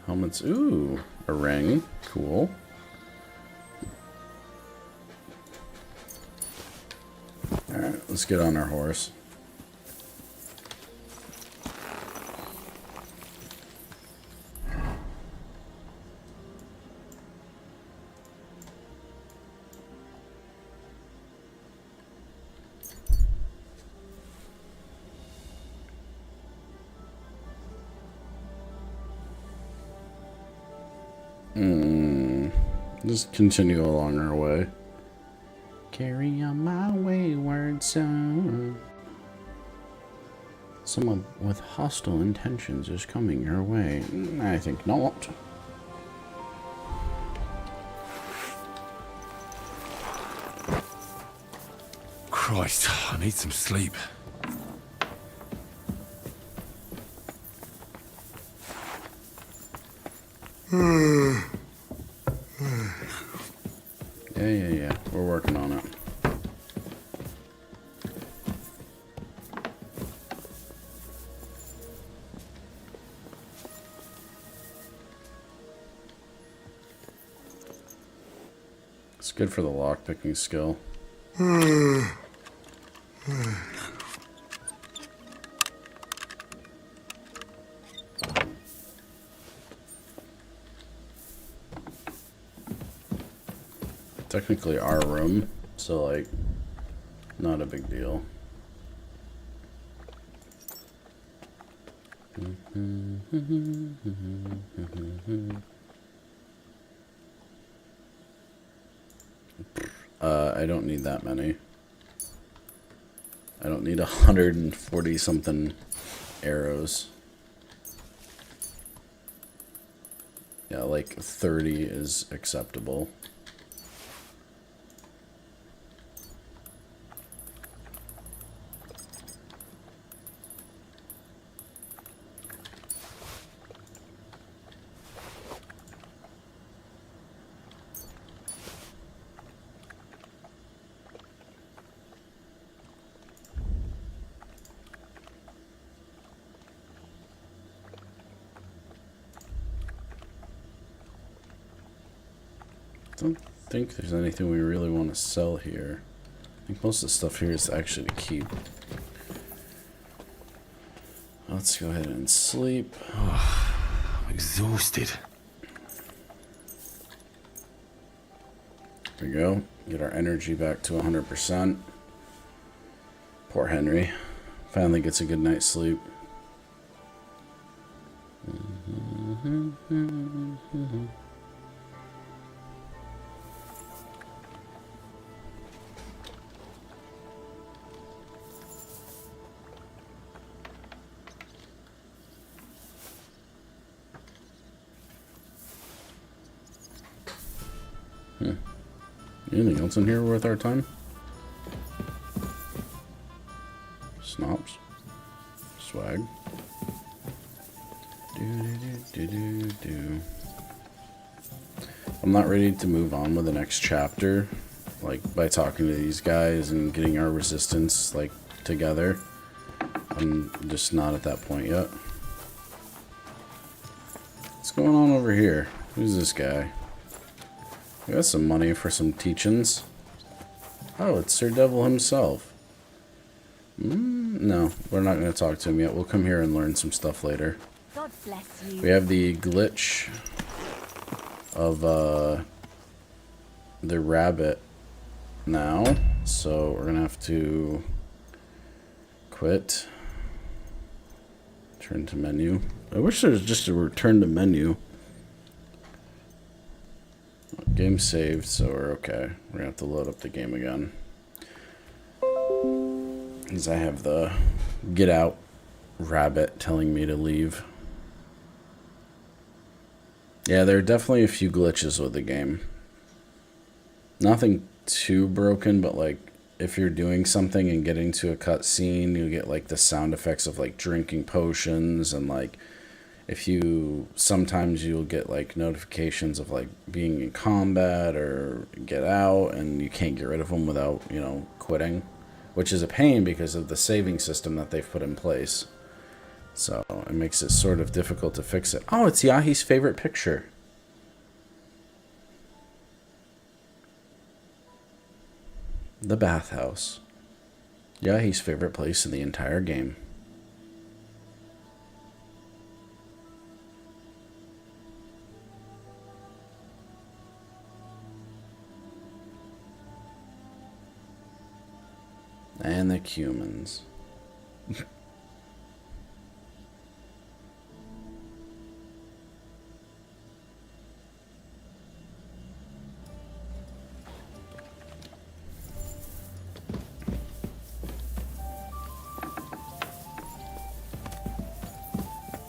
Helmets. Ooh, a ring. Cool. Alright, let's get on our horse. Just continue along our way. Carry on my wayward son. Someone with hostile intentions is coming your way. I think not. Christ, I need some sleep. Yeah. We're working on it. It's good for the lockpicking skill. Technically our room, so like, not a big deal. I don't need that many. I don't need 140 something arrows. Yeah, like 30 is acceptable. I don't think there's anything we really want to sell here. I think most of the stuff here is actually to keep. Let's go ahead and sleep. I'm exhausted. There we go. Get our energy back to 100%. Poor Henry. Finally gets a good night's sleep. Anything else in here worth our time? Snops. Swag. I'm not ready to move on with the next chapter, like by talking to these guys and getting our resistance like together. I'm just not at that point yet. What's going on over here? Who's this guy? We got some money for some teachings. Oh, it's Sir Devil himself. No, we're not going to talk to him yet. We'll come here and learn some stuff later. God bless you. We have the glitch of the rabbit now, so we're going to have to quit. Turn to menu. I wish there was just a return to menu. Game saved, so we're okay. We're going to have to load up the game again. Because I have the get out rabbit telling me to leave. Yeah, there are definitely a few glitches with the game. Nothing too broken, but like if you're doing something and getting to a cutscene, you get like the sound effects of like drinking potions, and like if you sometimes you'll get like notifications of like being in combat or get out, and you can't get rid of them without, you know, quitting. Which is a pain because of the saving system that they've put in place. So it makes it sort of difficult to fix it. Oh, it's Yahi's favorite picture. The bathhouse. Yahi's favorite place in the entire game. And the humans.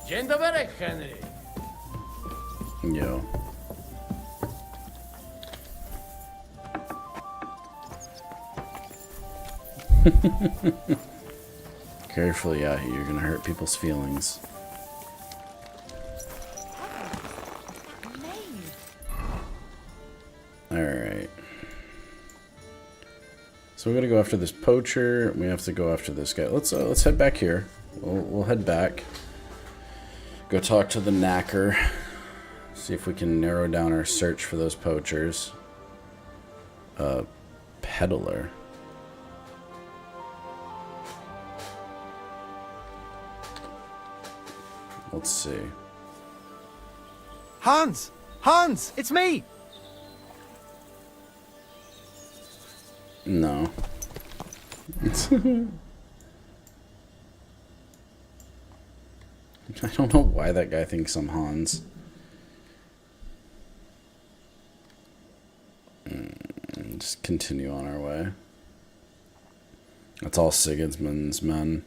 Dzień dobry, Henry. Yo. Carefully, Yahi, you're gonna hurt people's feelings. Alright. So we're gonna go after this poacher. We have to go after this guy. Let's head back here. We'll head back. Go talk to the knacker. See if we can narrow down our search for those poachers. Peddler. Let's see. Hans! Hans! It's me! No. I don't know why that guy thinks I'm Hans. Just continue on our way. That's all Sigismund's men,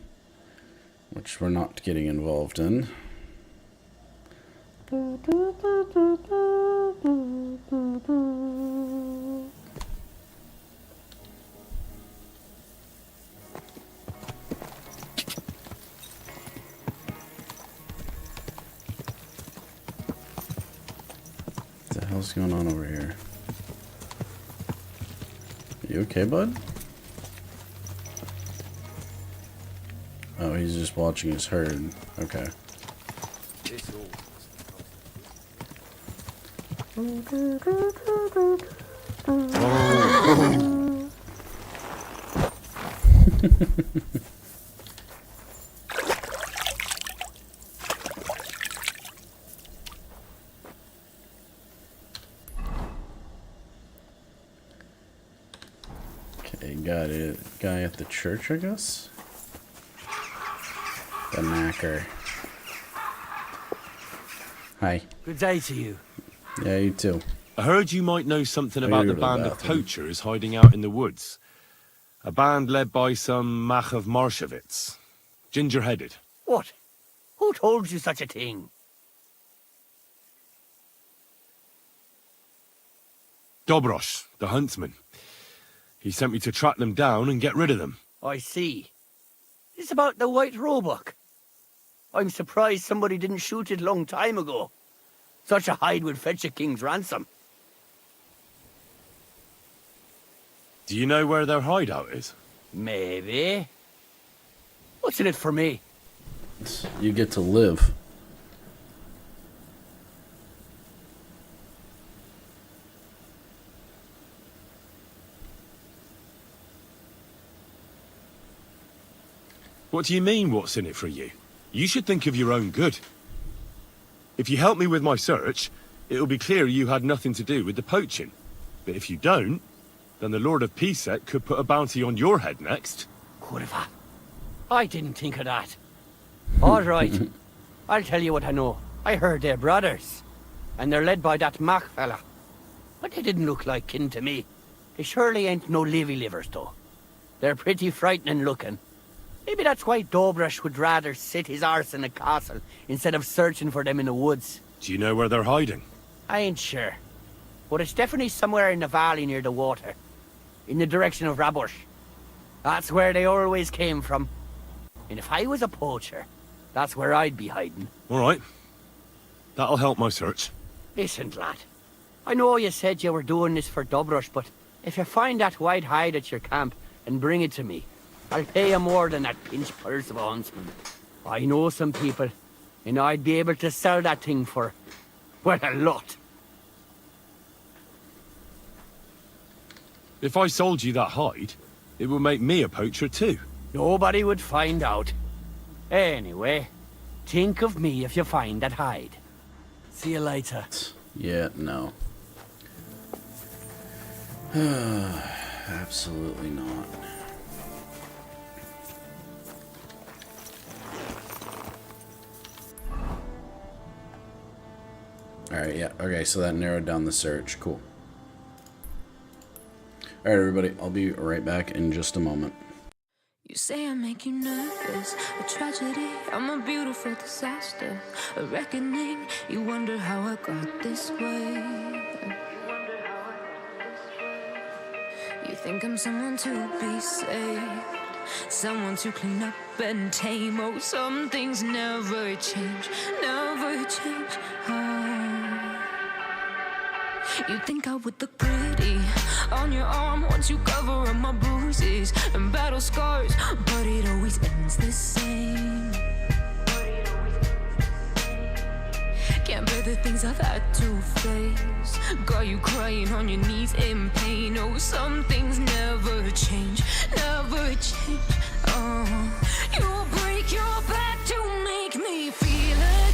which we're not getting involved in. What the hell's going on over here? You okay, bud? Oh, he's just watching his herd. Okay. Okay, got it. Guy at the church, I guess? The knacker. Hi. Good day to you. Yeah, you too. I heard you might know something I about gotta the go to the band of bathroom. poachers hiding out in the woods. A band led by some Mach of Marshevitz. Ginger-headed. What? Who told you such a thing? Dobrosh, the huntsman. He sent me to track them down and get rid of them. I see. It's about the White Roebuck. I'm surprised somebody didn't shoot it long time ago. Such a hide would fetch a king's ransom. Do you know where their hideout is? Maybe. What's in it for me? You get to live. What do you mean, what's in it for you? You should think of your own good. If you help me with my search, it'll be clear you had nothing to do with the poaching. But if you don't, then the Lord of Pisek could put a bounty on your head next. Kurva. I didn't think of that. All right. I'll tell you what I know. I heard they're brothers. And they're led by that Mac fella. But they didn't look like kin to me. They surely ain't no livy livers, though. They're pretty frightening looking. Maybe that's why Dobrush would rather sit his arse in a castle instead of searching for them in the woods. Do you know where they're hiding? I ain't sure. But it's definitely somewhere in the valley near the water. In the direction of Rabush. That's where they always came from. And if I was a poacher, that's where I'd be hiding. All right. That'll help my search. Listen, lad. I know you said you were doing this for Dobrush, but if you find that white hide at your camp and bring it to me, I'll pay you more than that pinch purse of a huntsman. I know some people, and I'd be able to sell that thing for, well, a lot. If I sold you that hide, it would make me a poacher too. Nobody would find out. Anyway, think of me if you find that hide. See you later. Yeah, no. Absolutely not. Alright, yeah. Okay, so that narrowed down the search. Cool. Alright, everybody. I'll be right back in just a moment. You say I make you nervous, a tragedy, I'm a beautiful disaster, a reckoning, you wonder how I got this way. You think I'm someone to be saved, someone to clean up and tame. Oh, some things never change, never change. Oh. You think I would look pretty on your arm once you cover up my bruises and battle scars, but it always ends the same. Can't bear the things I've had to face, got you crying on your knees in pain. Oh, some things never change, never change. Oh, you break your back to make me feel again.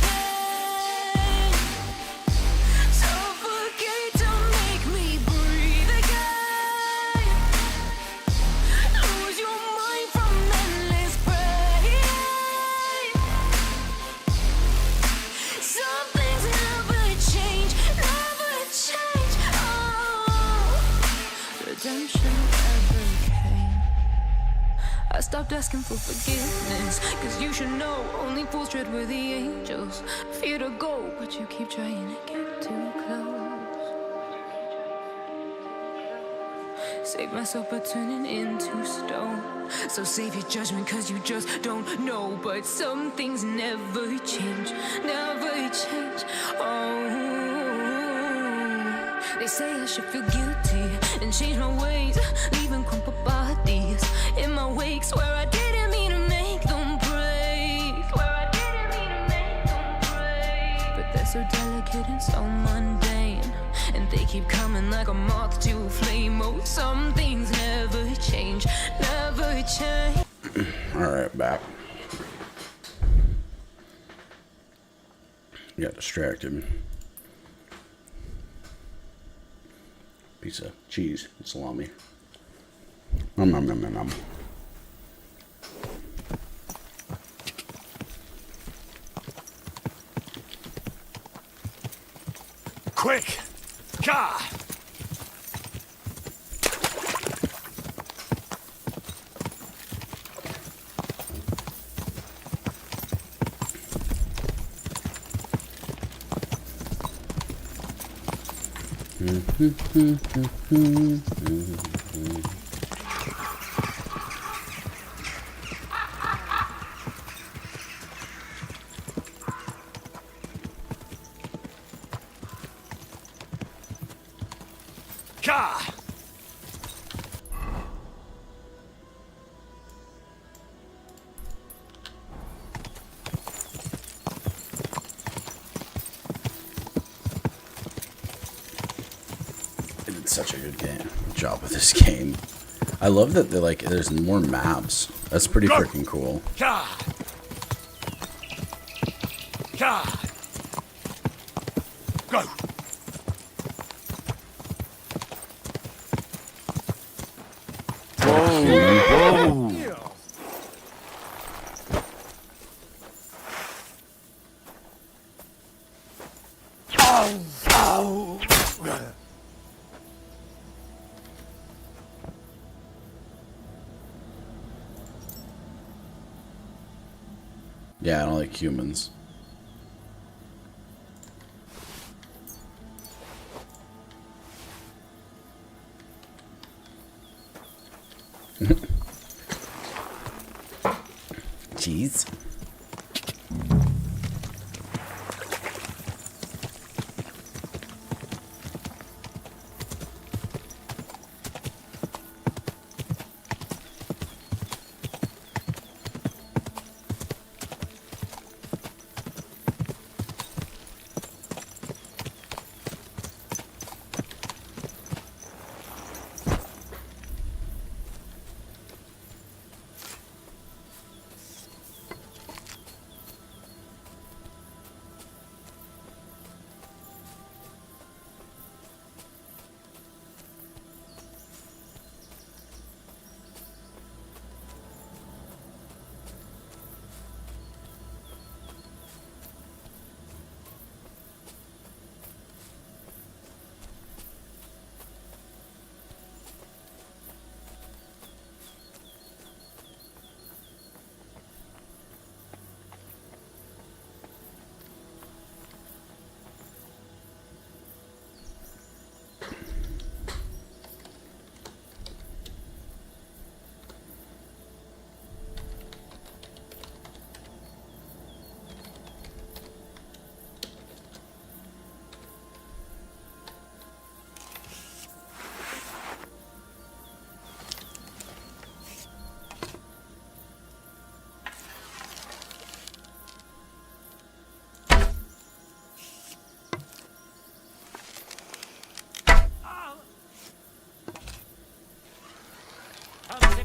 I stopped asking for forgiveness, cause you should know only fools tread with the angels. Fear to go, but you keep trying to get too close. Save myself by turning into stone. So save your judgment cause you just don't know. But some things never change, never change. Oh, they say I should feel guilty and change my ways, leaving crumpled bodies in my wake. Swear I didn't mean to make them break. Swear I didn't mean to make them break. But they're so delicate and so mundane, and they keep coming like a moth to a flame. Oh, some things never change, never change. Alright, back. Got distracted. Piece of cheese and salami. Nom nom nom nom nom. Quick! Car! Car! such a good job with this game. I love that they're like, there's more maps. That's pretty freaking cool. Go. Whoa. Yeah, I don't like humans. Jeez.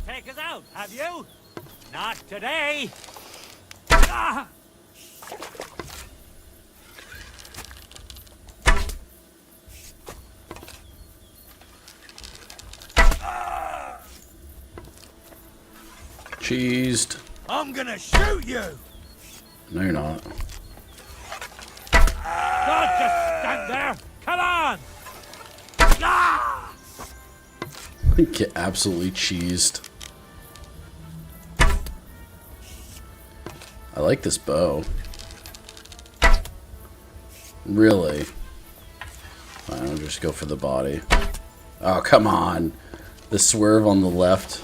Take us out, have you? Not today. Ah! Cheesed. I'm gonna shoot you! No, you're not. Don't just stand there! Come on! Ah! Get absolutely cheesed. I like this bow. Really? Fine, I'll just go for the body. Oh, come on. The swerve on the left.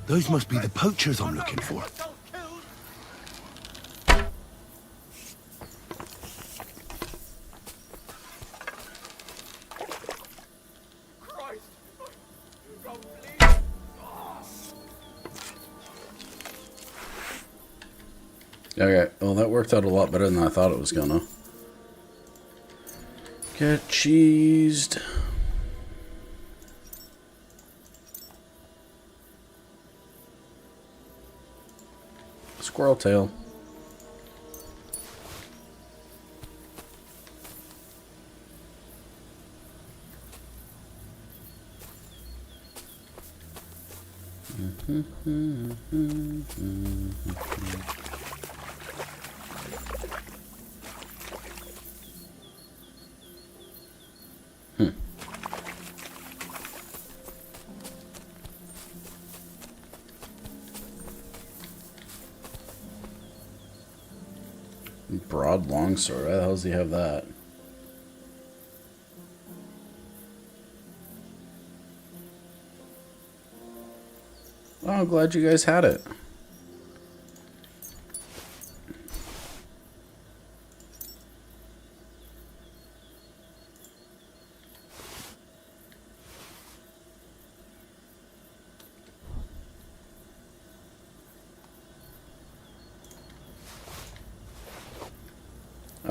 Those must be the poachers I'm looking for. Okay, well that worked out a lot better than I thought it was gonna. Get cheesed. Squirrel tail. Broad longsword. Why the hell does he have that? Oh, I'm glad you guys had it.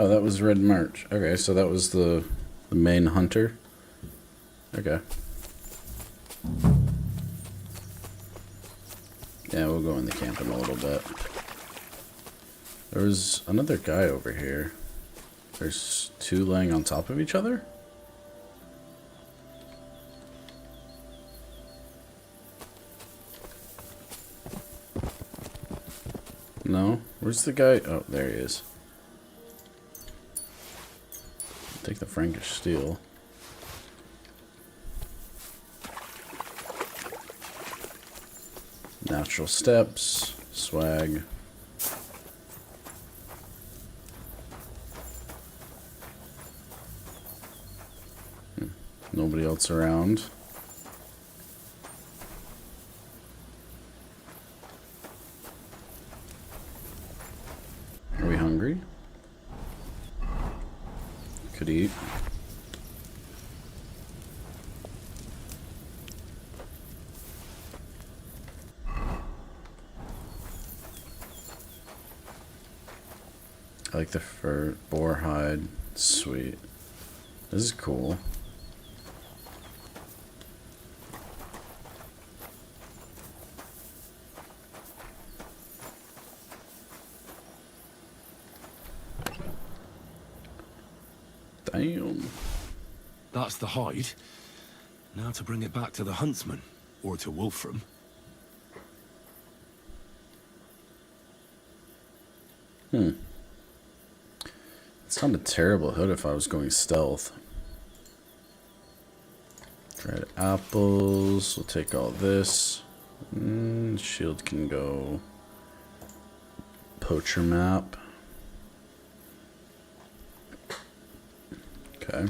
Oh, that was Red March. Okay, so that was the main hunter. Okay. Yeah, we'll go in the camp in a little bit. There was another guy over here. There's two laying on top of each other? No? Where's the guy? Oh, there he is. Take the Frankish steel. Natural steps. Swag. Nobody else around. Are we hungry? Could eat. I like the fur, boar hide. Sweet. This is cool. Damn. That's the hide. Now to bring it back to the huntsman, or to Wolfram. It's not a terrible hood if I was going stealth. Dried apples. We'll take all this. Shield can go. Poacher map. Okay.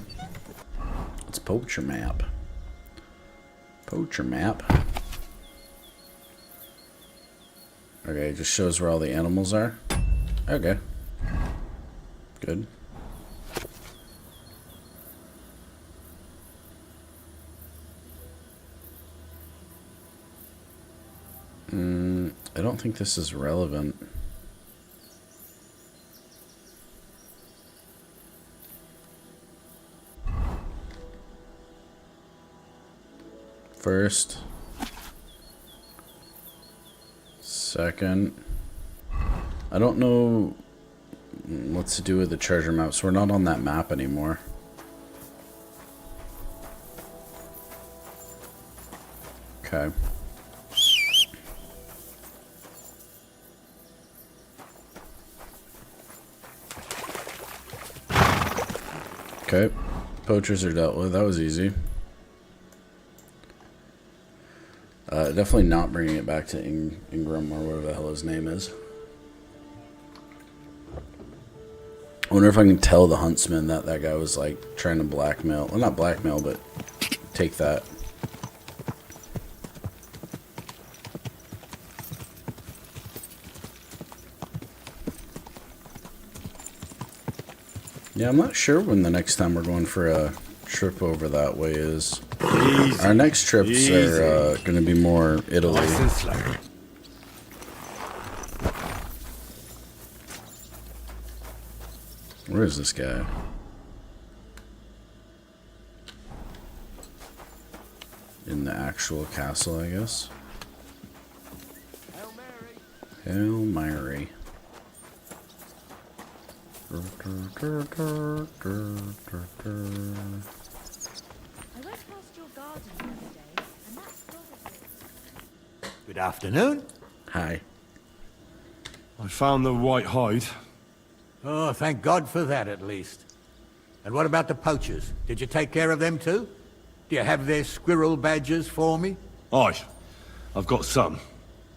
Let's poacher map. Poacher map. Okay, it just shows where all the animals are. Okay. Good. I don't think this is relevant. First. Second. I don't know what to do with the treasure maps. We're not on that map anymore. Okay. Okay. Poachers are dealt with. That was easy. Definitely not bringing it back to Ingram or whatever the hell his name is. I wonder if I can tell the huntsman that that guy was like trying to blackmail. Well, not blackmail, but take that. Yeah, I'm not sure when the next time we're going for a trip over that way is. Easy. Our next trips are going to be more Italy. Where is this guy? In the actual castle, I guess. Hail Mary. Good afternoon. Hi. I found the white hide. Oh, thank God for that, at least. And what about the poachers? Did you take care of them too? Do you have their squirrel badges for me? Aye. I've got some.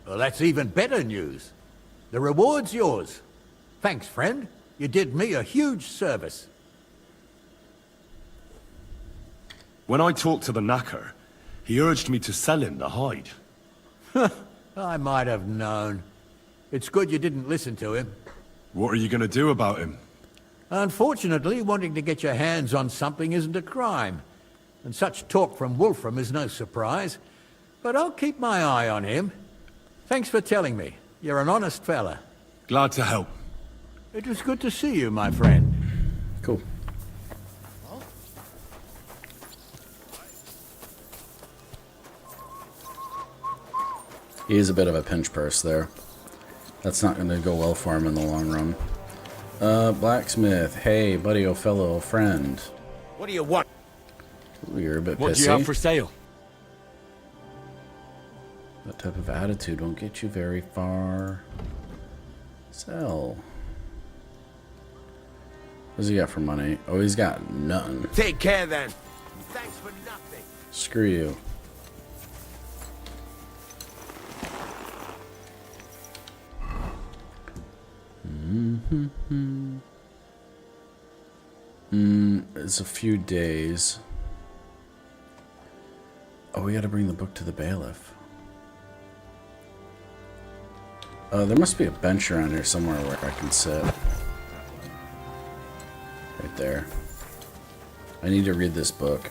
Well, that's even better news. The reward's yours. Thanks, friend. You did me a huge service. When I talked to the knacker, he urged me to sell him the hide. I might have known. It's good you didn't listen to him. What are you going to do about him? Unfortunately, wanting to get your hands on something isn't a crime. And such talk from Wolfram is no surprise. But I'll keep my eye on him. Thanks for telling me. You're an honest fella. Glad to help. It was good to see you, my friend. Cool. He is a bit of a pinch purse there. That's not going to go well for him in the long run. Blacksmith. Hey, buddy, oh fellow, friend. What do you want? Ooh, you're a bit What pissy. do you have for sale? That type of attitude won't get you very far. Sell. What does he got for money? Oh, he's got nothing. Take care then. Thanks for nothing. Screw you. It's a few days. Oh, we gotta bring the book to the bailiff. There must be a bench around here somewhere where I can sit. Right there. I need to read this book.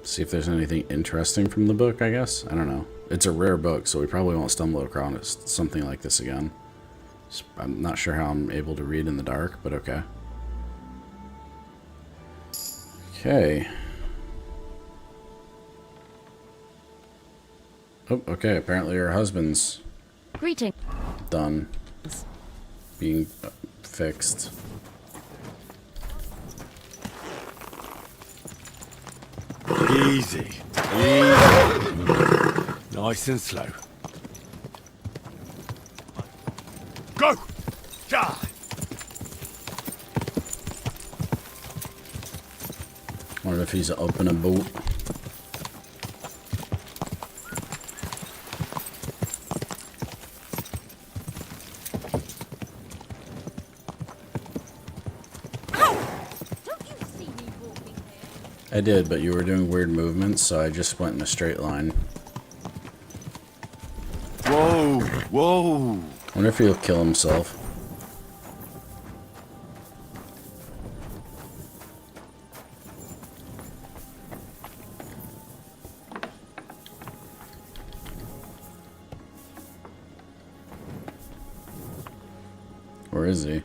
See if there's anything interesting from the book, I guess. I don't know. It's a rare book, so we probably won't stumble across something like this again. I'm not sure how I'm able to read in the dark, but okay. Okay. Oh, okay. Apparently her husband's Greeting. done being fixed. Easy. Nice and slow. Go! Die! Wonder if he's open a boot. I did, but you were doing weird movements, so I just went in a straight line. Whoa! Whoa! Wonder if he'll kill himself. Where is he?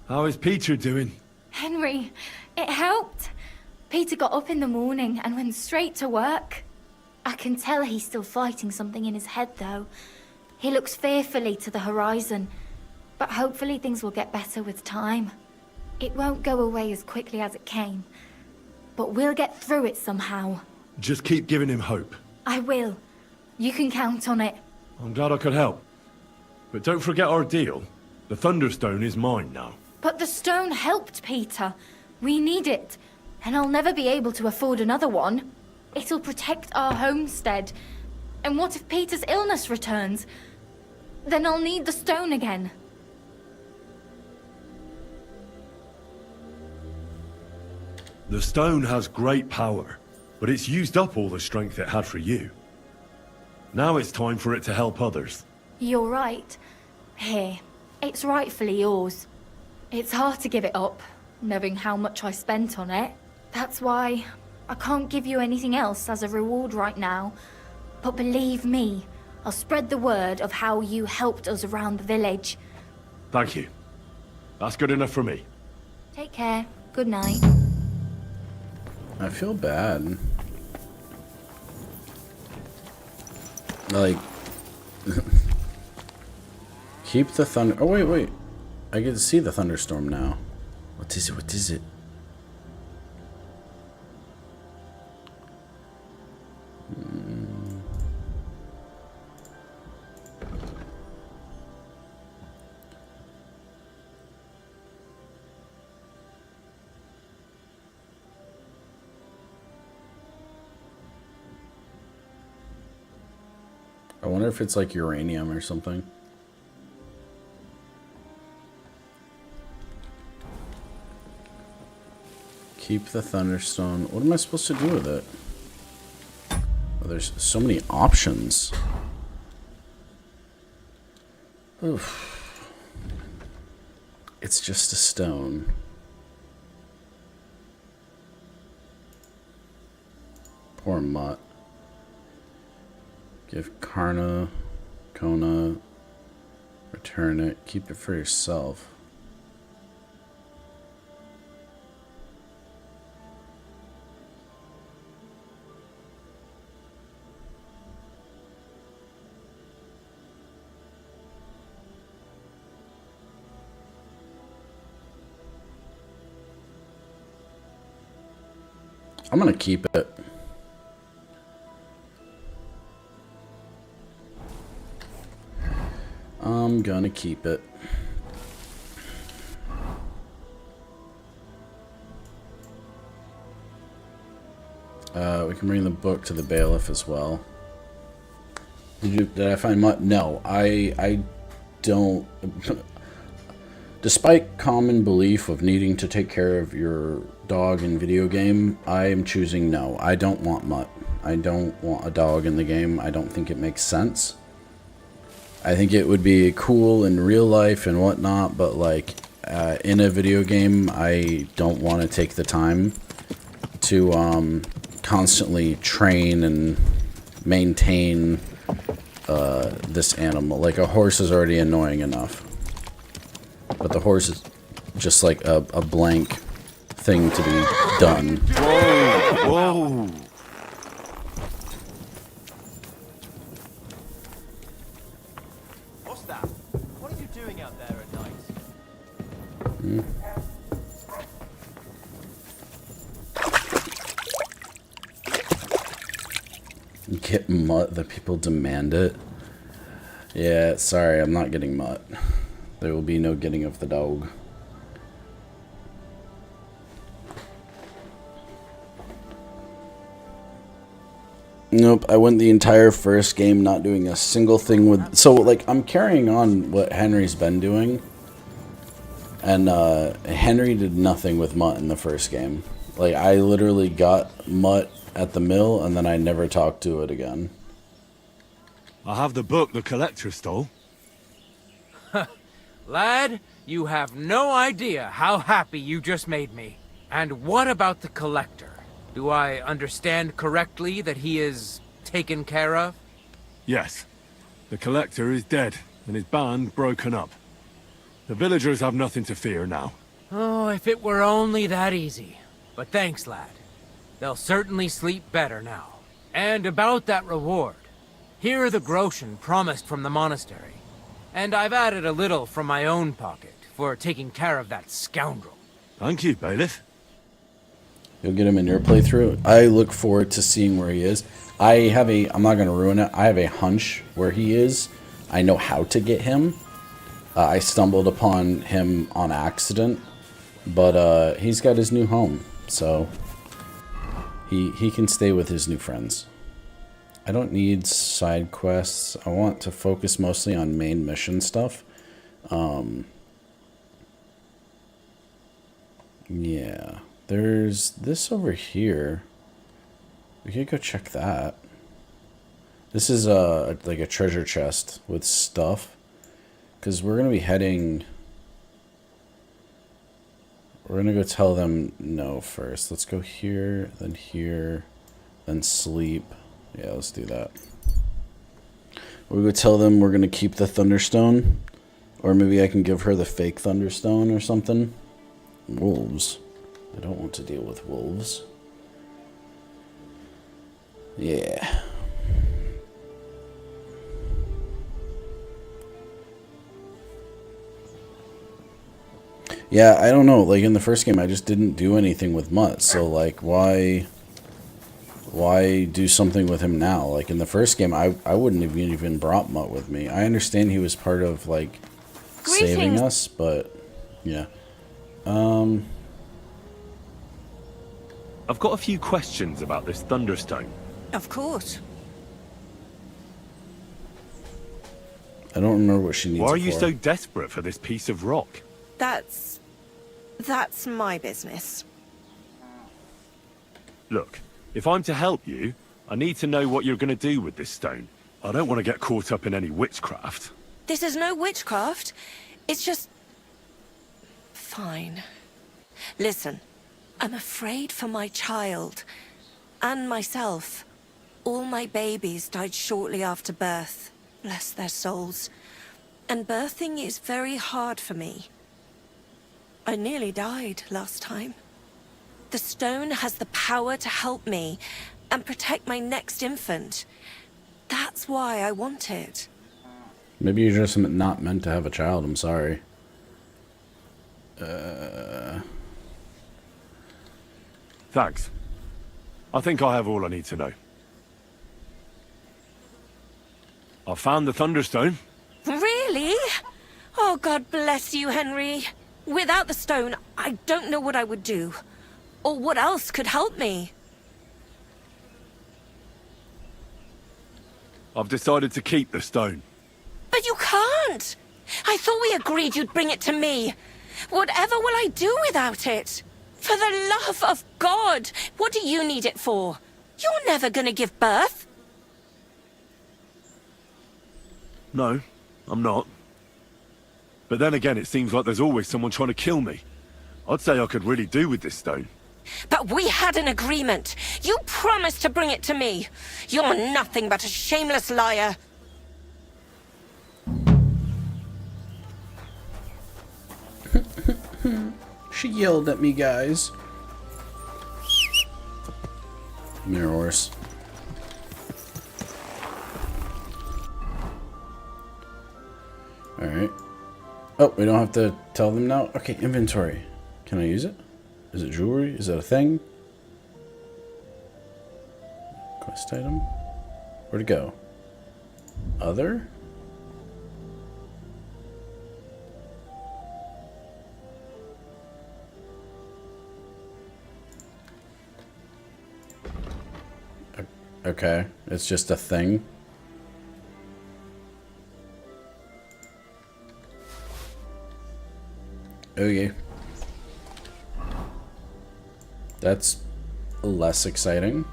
How is Peter doing? Henry, it helped. Peter got up in the morning and went straight to work. I can tell he's still fighting something in his head, though. He looks fearfully to the horizon, but hopefully things will get better with time. It won't go away as quickly as it came, but we'll get through it somehow. Just keep giving him hope. I will. You can count on it. I'm glad I could help. But don't forget our deal. The Thunderstone is mine now. But the stone helped Peter. We need it, and I'll never be able to afford another one. It'll protect our homestead. And what if Peter's illness returns? Then I'll need the stone again. The stone has great power, but it's used up all the strength it had for you. Now it's time for it to help others. You're right. Here, it's rightfully yours. It's hard to give it up, knowing how much I spent on it. That's why I can't give you anything else as a reward right now. But believe me, I'll spread the word of how you helped us around the village. Thank you. That's good enough for me. Take care. Good night. I feel bad. Like... Keep the thunder... Oh, wait. I get to see the thunderstorm now. What is it? What is it? I wonder if it's like uranium or something. Keep the Thunderstone. What am I supposed to do with it? Oh, there's so many options. Oof. It's just a stone. Poor Mutt. Give Kona, return it, keep it for yourself. I'm gonna keep it. I'm gonna keep it. We can bring the book to the bailiff as well. Did I find Mutt? No, I don't. Despite common belief of needing to take care of your dog in video game, I am choosing no. I don't want Mutt. I don't want a dog in the game. I don't think it makes sense. I think it would be cool in real life and whatnot, but like in a video game, I don't want to take the time to constantly train and maintain this animal. Like a horse is already annoying enough, but the horse is just like a blank thing to be done. Whoa! Whoa! What's that? What are you doing out there at night? Get Mutt, the people demand it. Yeah, sorry, I'm not getting Mutt. There will be no getting of the dog. Nope, I went the entire first game not doing a single thing with... So, like, I'm carrying on what Henry's been doing. And, Henry did nothing with Mutt in the first game. Like, I literally got Mutt at the mill, and then I never talked to it again. I have the book the collector stole. Lad, you have no idea how happy you just made me. And what about the collector? Do I understand correctly that he is taken care of? Yes. The collector is dead, and his band broken up. The villagers have nothing to fear now. Oh, if it were only that easy. But thanks, lad. They'll certainly sleep better now. And about that reward. Here are the groschen promised from the monastery. And I've added a little from my own pocket for taking care of that scoundrel. Thank you, bailiff. You'll get him in your playthrough. I look forward to seeing where he is. I'm not going to ruin it. I have a hunch where he is. I know how to get him. I stumbled upon him on accident. But he's got his new home. So he can stay with his new friends. I don't need side quests. I want to focus mostly on main mission stuff. Yeah. There's this over here. We could go check that. This is like a treasure chest with stuff. Because we're going to be heading... We're going to go tell them no first. Let's go here, then sleep. Yeah, let's do that. We're going to tell them we're going to keep the Thunderstone. Or maybe I can give her the fake Thunderstone or something. Wolves. I don't want to deal with wolves. Yeah. Yeah, I don't know. Like, in the first game, I just didn't do anything with Mutt. So, like, why do something with him now? Like, in the first game, I wouldn't have even brought Mutt with me. I understand he was part of, like, saving us, but, yeah. I've got a few questions about this Thunderstone. Of course. I don't remember what she needs. Why are it you for. so desperate for this piece of rock? That's my business. Look, if I'm to help you, I need to know what you're going to do with this stone. I don't want to get caught up in any witchcraft. This is no witchcraft. It's just... fine. Listen, I'm afraid for my child. And myself. All my babies died shortly after birth. Bless their souls. And birthing is very hard for me. I nearly died last time. The stone has the power to help me and protect my next infant. That's why I want it. Maybe you're just not meant to have a child. I'm sorry. Thanks. I think I have all I need to know. I found the Thunderstone. Really? Oh, God bless you, Henry. Without the stone, I don't know what I would do. Or what else could help me. I've decided to keep the stone. But you can't! I thought we agreed you'd bring it to me. Whatever will I do without it? For the love of God, what do you need it for? You're never gonna give birth. No, I'm not. But then again, it seems like there's always someone trying to kill me. I'd say I could really do with this stone. But we had an agreement. You promised to bring it to me. You're nothing but a shameless liar. She yelled at me, guys. Mirror horse. Alright. Oh, we don't have to tell them now? Okay, inventory. Can I use it? Is it jewelry? Is it a thing? Quest item? Where'd it go? Other? Okay, it's just a thing. Okay. That's less exciting.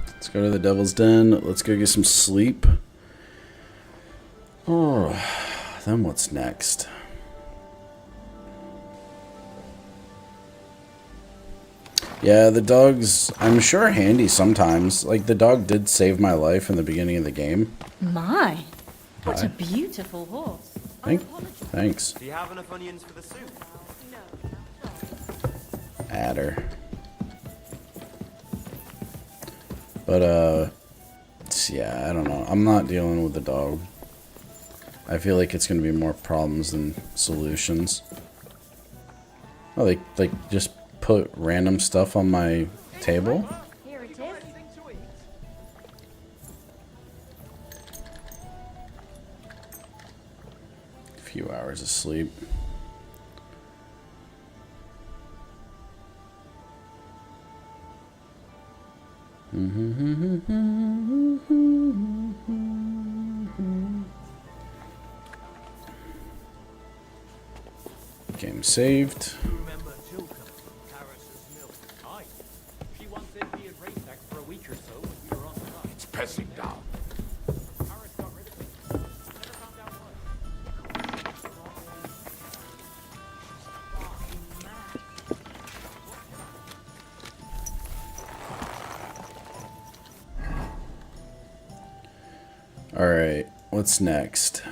Let's go to the Devil's Den. Let's go get some sleep. Oh, then what's next? Yeah, the dog's, I'm sure, handy sometimes. Like, the dog did save my life in the beginning of the game. My, what Hi. a beautiful horse. Thanks. Do you have enough onions for the soup? Adder. But, yeah, I don't know. I'm not dealing with the dog. I feel like it's going to be more problems than solutions. Oh, they, like, just put random stuff on my table? Here it is. A few hours of sleep. Game saved. It's pressing down. Alright, what's next?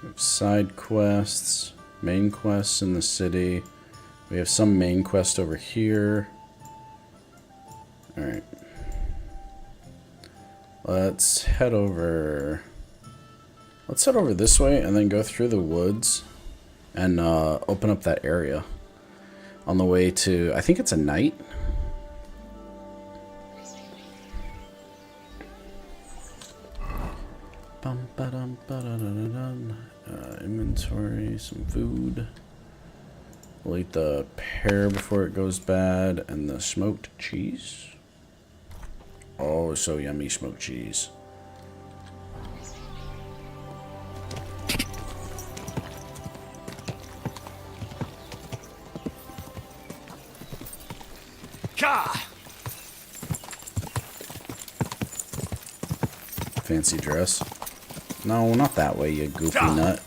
We have side quests, main quests in the city. We have some main quest over here. Alright. Let's head over. Let's head over this way and then go through the woods and open up that area. On the way to, I think it's a knight. Inventory, some food. We'll eat the pear before it goes bad, and the smoked cheese. Oh, so yummy, smoked cheese. fancy dress. No, not that way, you goofy nut.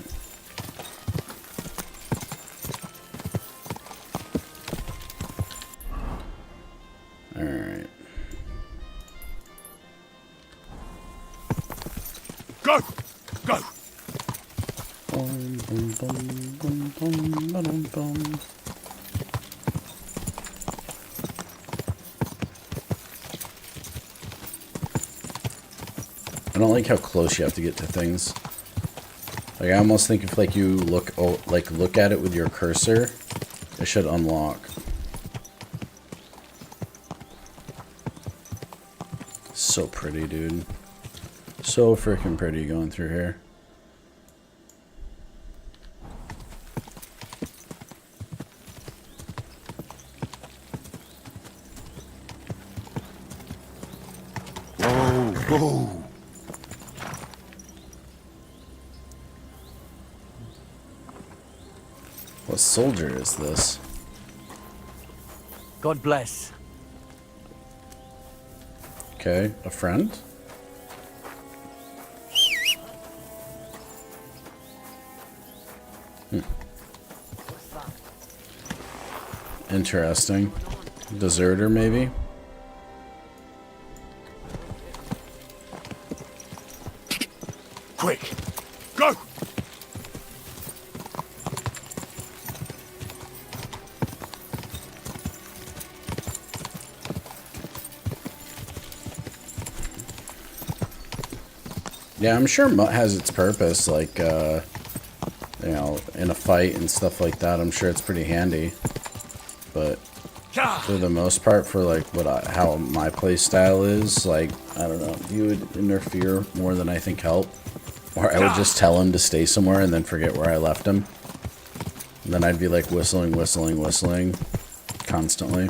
Alright. Go! Go! Bum, bum, bum, bum, bum, ba-dum, bum. I don't like how close you have to get to things. Like I almost think if like you look look at it with your cursor, it should unlock. So pretty, dude. So freaking pretty going through here. Whoa, whoa. What soldier is this? God bless. Okay, a friend? Interesting. Deserter, maybe? Quick! Go! Yeah, I'm sure Mutt has its purpose, like, you know, in a fight and stuff like that. I'm sure it's pretty handy. But for the most part, for like how my play style is, like, I don't know, he would interfere more than I think help. Or I would just tell him to stay somewhere and then forget where I left him. And then I'd be like whistling, whistling, whistling constantly.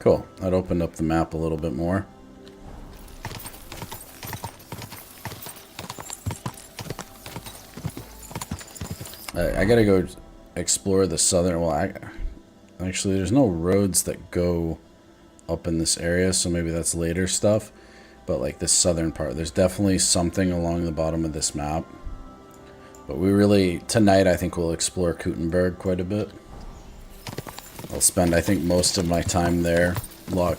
Cool. That opened up the map a little bit more. I gotta go explore the southern... Well, actually, there's no roads that go up in this area, so maybe that's later stuff. But, like, this southern part, there's definitely something along the bottom of this map. But we really... Tonight, I think we'll explore Kuttenberg quite a bit. I'll spend, I think, most of my time there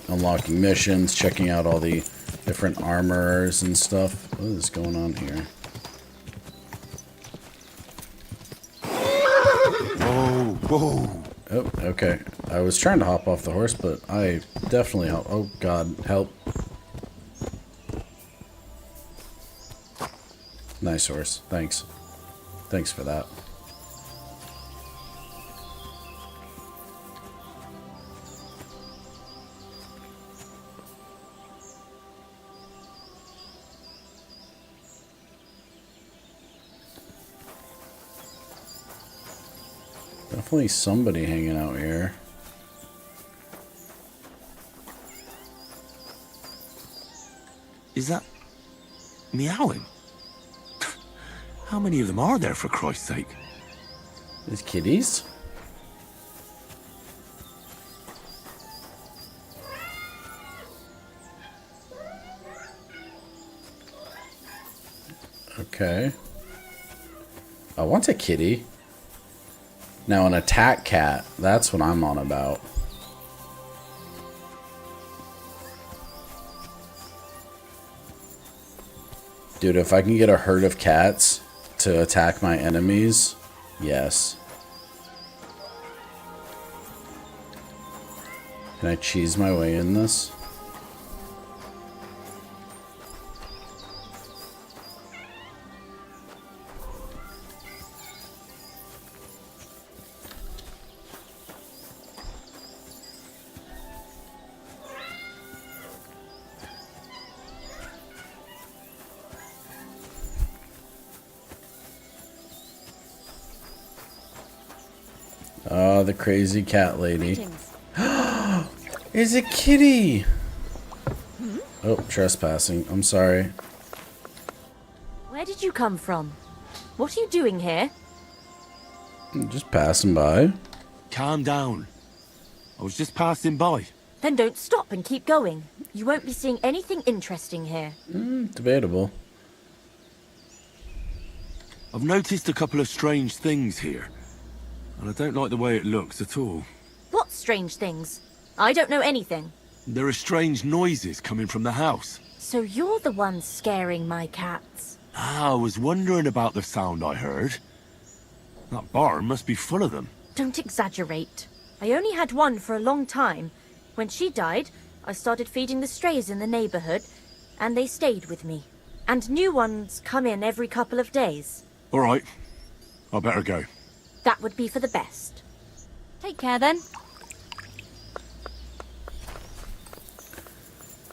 unlocking missions, checking out all the different armorers and stuff. What is going on here? Whoa, whoa. Oh, okay. I was trying to hop off the horse, but I definitely help. Oh, God, help. Nice horse. Thanks. Thanks for that. Definitely somebody hanging out here. Is that meowing? How many of them are there, for Christ's sake? These kitties? Okay. I want a kitty. Now an attack cat, that's what I'm on about. Dude, if I can get a herd of cats to attack my enemies, yes. Can I cheese my way in this? Oh, the crazy cat lady. Is it kitty? Oh, trespassing. I'm sorry. Where did you come from? What are you doing here? Just passing by. Calm down. I was just passing by. Then don't stop and keep going. You won't be seeing anything interesting here. Debatable. I've noticed a couple of strange things here, and I don't like the way it looks at all. What strange things? I don't know anything. There are strange noises coming from the house. So you're the one scaring my cats. I was wondering about the sound I heard. That barn must be full of them. Don't exaggerate. I only had one for a long time. When she died, I started feeding the strays in the neighborhood, and they stayed with me. And new ones come in every couple of days. All right. I better go. That would be for the best. Take care then.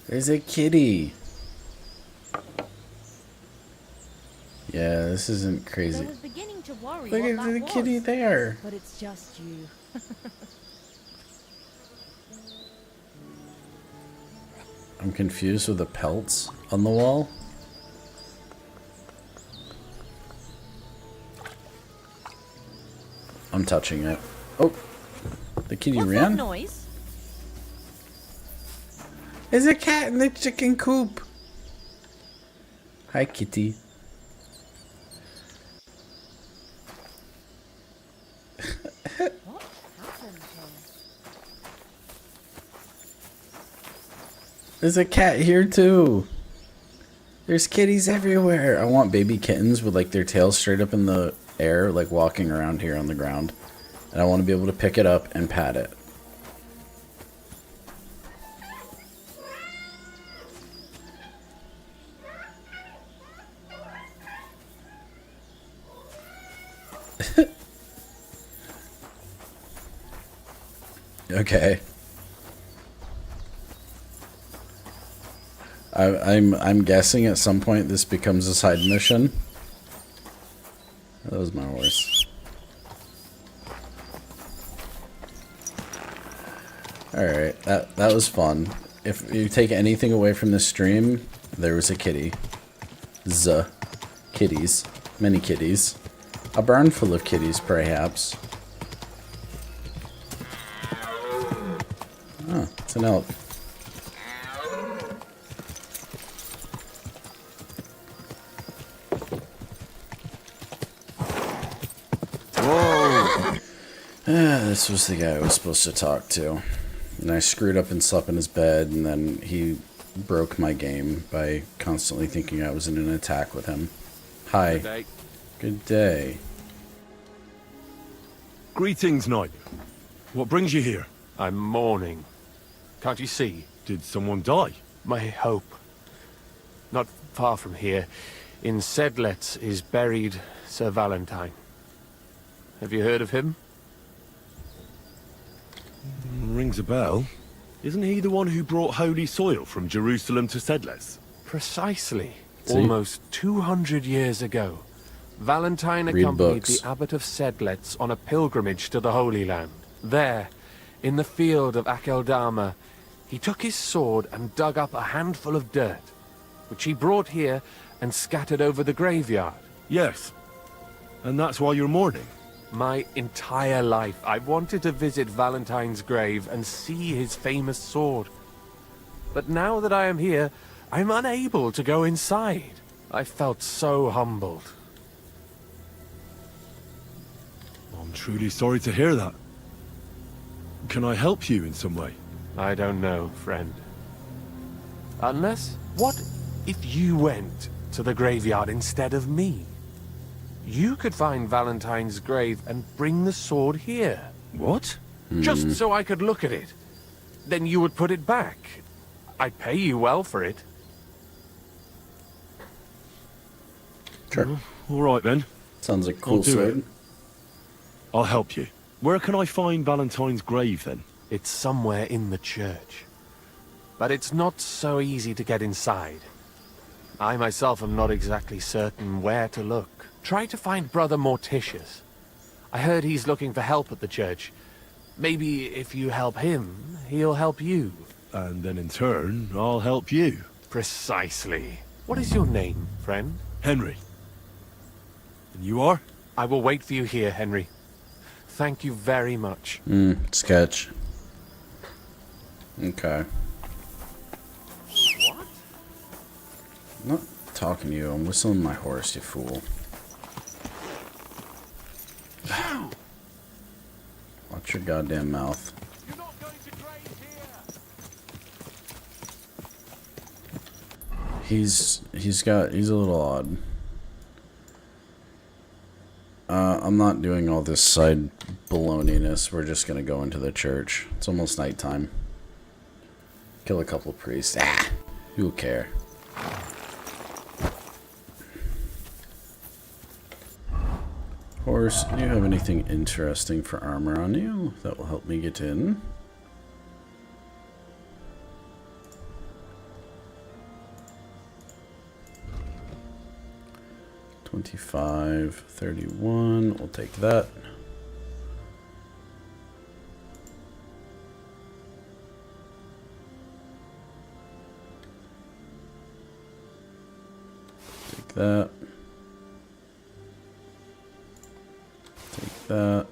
There's a kitty. Yeah, this isn't crazy. I was beginning to worry Look what at that the was, kitty there. but it's just you. I'm confused with the pelts on the wall. I'm touching it. Oh, the kitty What's ran. that noise? There's a cat in the chicken coop. Hi, kitty. What happened here? There's a cat here too. There's kitties everywhere. I want baby kittens with like their tails straight up in the air, like walking around here on the ground. And I want to be able to pick it up and pat it. Okay. I'm guessing at some point this becomes a side mission. That was my horse. Alright, that was fun. If you take anything away from the stream, there was a kitty. Kitties. Many kitties. A barn full of kitties, perhaps. Oh, it's an elk. This was the guy I was supposed to talk to. And I screwed up and slept in his bed, and then he broke my game by constantly thinking I was in an attack with him. Hi. Good day. Good day. Greetings, knight. What brings you here? I'm mourning. Can't you see? Did someone die? My hope. Not far from here, in Sedlets, is buried Sir Valentine. Have you heard of him? Rings a bell. Isn't he the one who brought holy soil from Jerusalem to Sedles? Precisely. See? Almost 200 years ago, Valentine Read accompanied books. the abbot of Sedlets on a pilgrimage to the Holy Land. There, in the field of Akeldama, he took his sword and dug up a handful of dirt, which he brought here and scattered over the graveyard. Yes. And that's why you're mourning? My entire life, I wanted to visit Valentine's grave and see his famous sword. But now that I am here, I'm unable to go inside. I felt so humbled. I'm truly sorry to hear that. Can I help you in some way? I don't know, friend. Unless, what if you went to the graveyard instead of me? You could find Valentine's grave and bring the sword here. What? Just so I could look at it. Then you would put it back. I'd pay you well for it. Sure. All right then. Sounds like a cool I'll do sword. it. I'll help you. Where can I find Valentine's grave then? It's somewhere in the church. But it's not so easy to get inside. I myself am not exactly certain where to look. Try to find Brother Morticius. I heard he's looking for help at the church. Maybe if you help him, he'll help you. And then in turn, I'll help you. Precisely. What is your name, friend? Henry. And you are? I will wait for you here, Henry. Thank you very much. Sketch. Okay. What? I'm not talking to you. I'm whistling my horse, you fool. Watch your goddamn mouth. He's a little odd. I'm not doing all this side baloney-ness. We're just gonna go into the church. It's almost nighttime. Kill a couple of priests. Ah! Who'll care? Horse, do you have anything interesting for armor on you that will help me get in? $25, $31. We'll take that. Take that. Take that.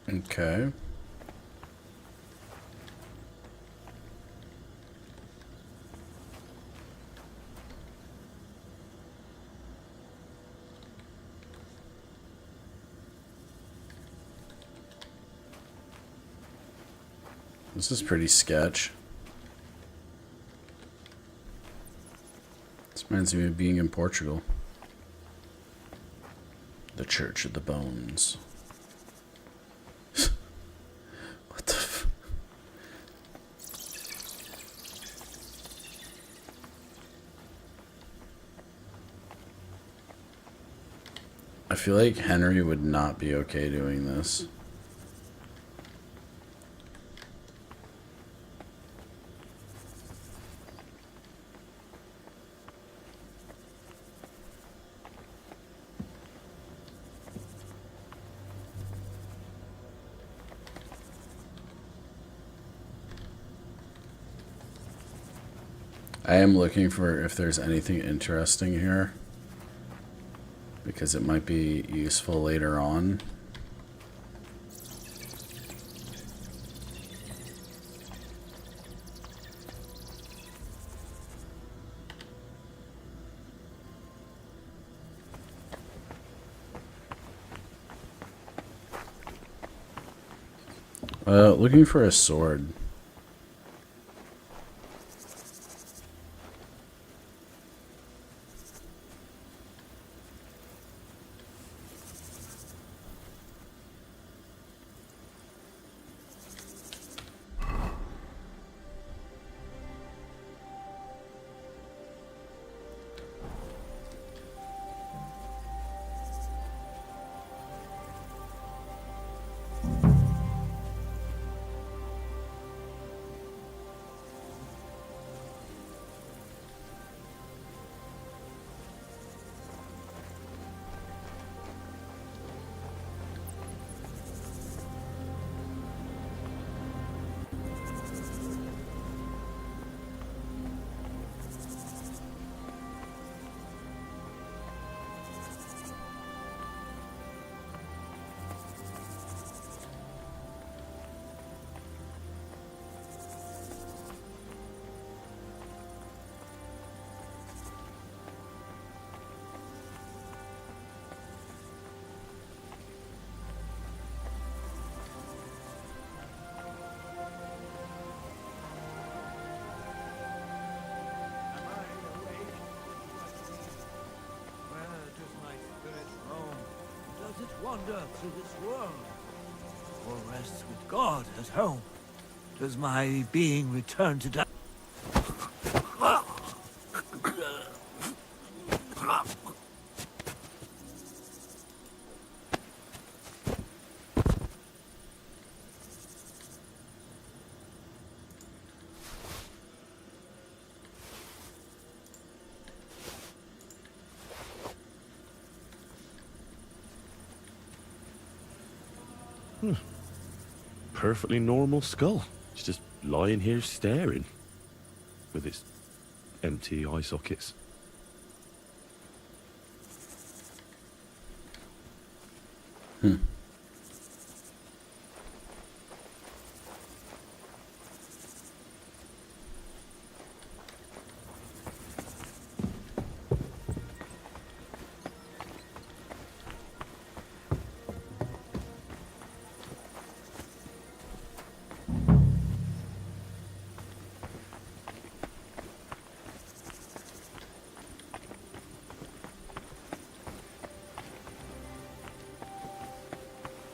Okay. This is pretty sketch. This reminds me of being in Portugal. The Church of the Bones. What the f... I feel like Henry would not be okay doing this. I am looking for if there's anything interesting here, because it might be useful later on. Looking for a sword. wander through this world, or rest with God at home? Does my being return to die? Perfectly normal skull. It's just lying here staring. With its empty eye sockets.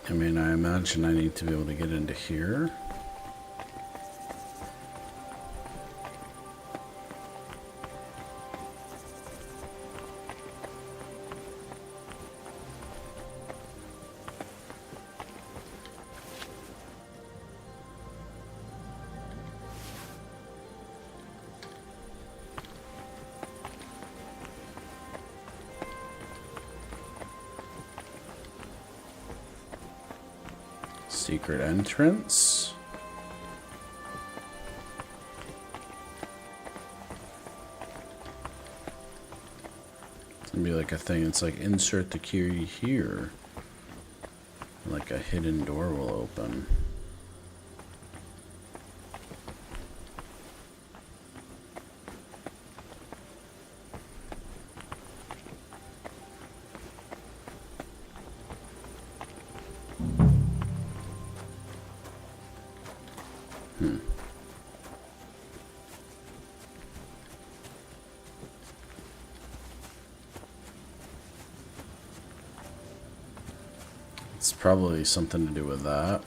I mean, I imagine I need to be able to get into here. Secret entrance. It's gonna be like a thing. It's like insert the key here. Like a hidden door will open. It's probably something to do with that.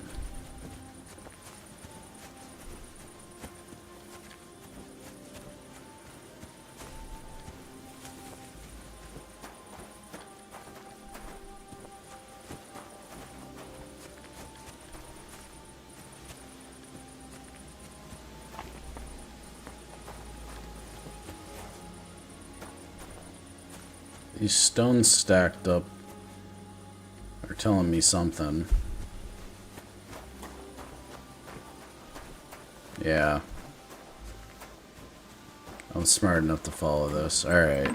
These stones stacked up are telling me something. Yeah. I'm smart enough to follow this. Alright.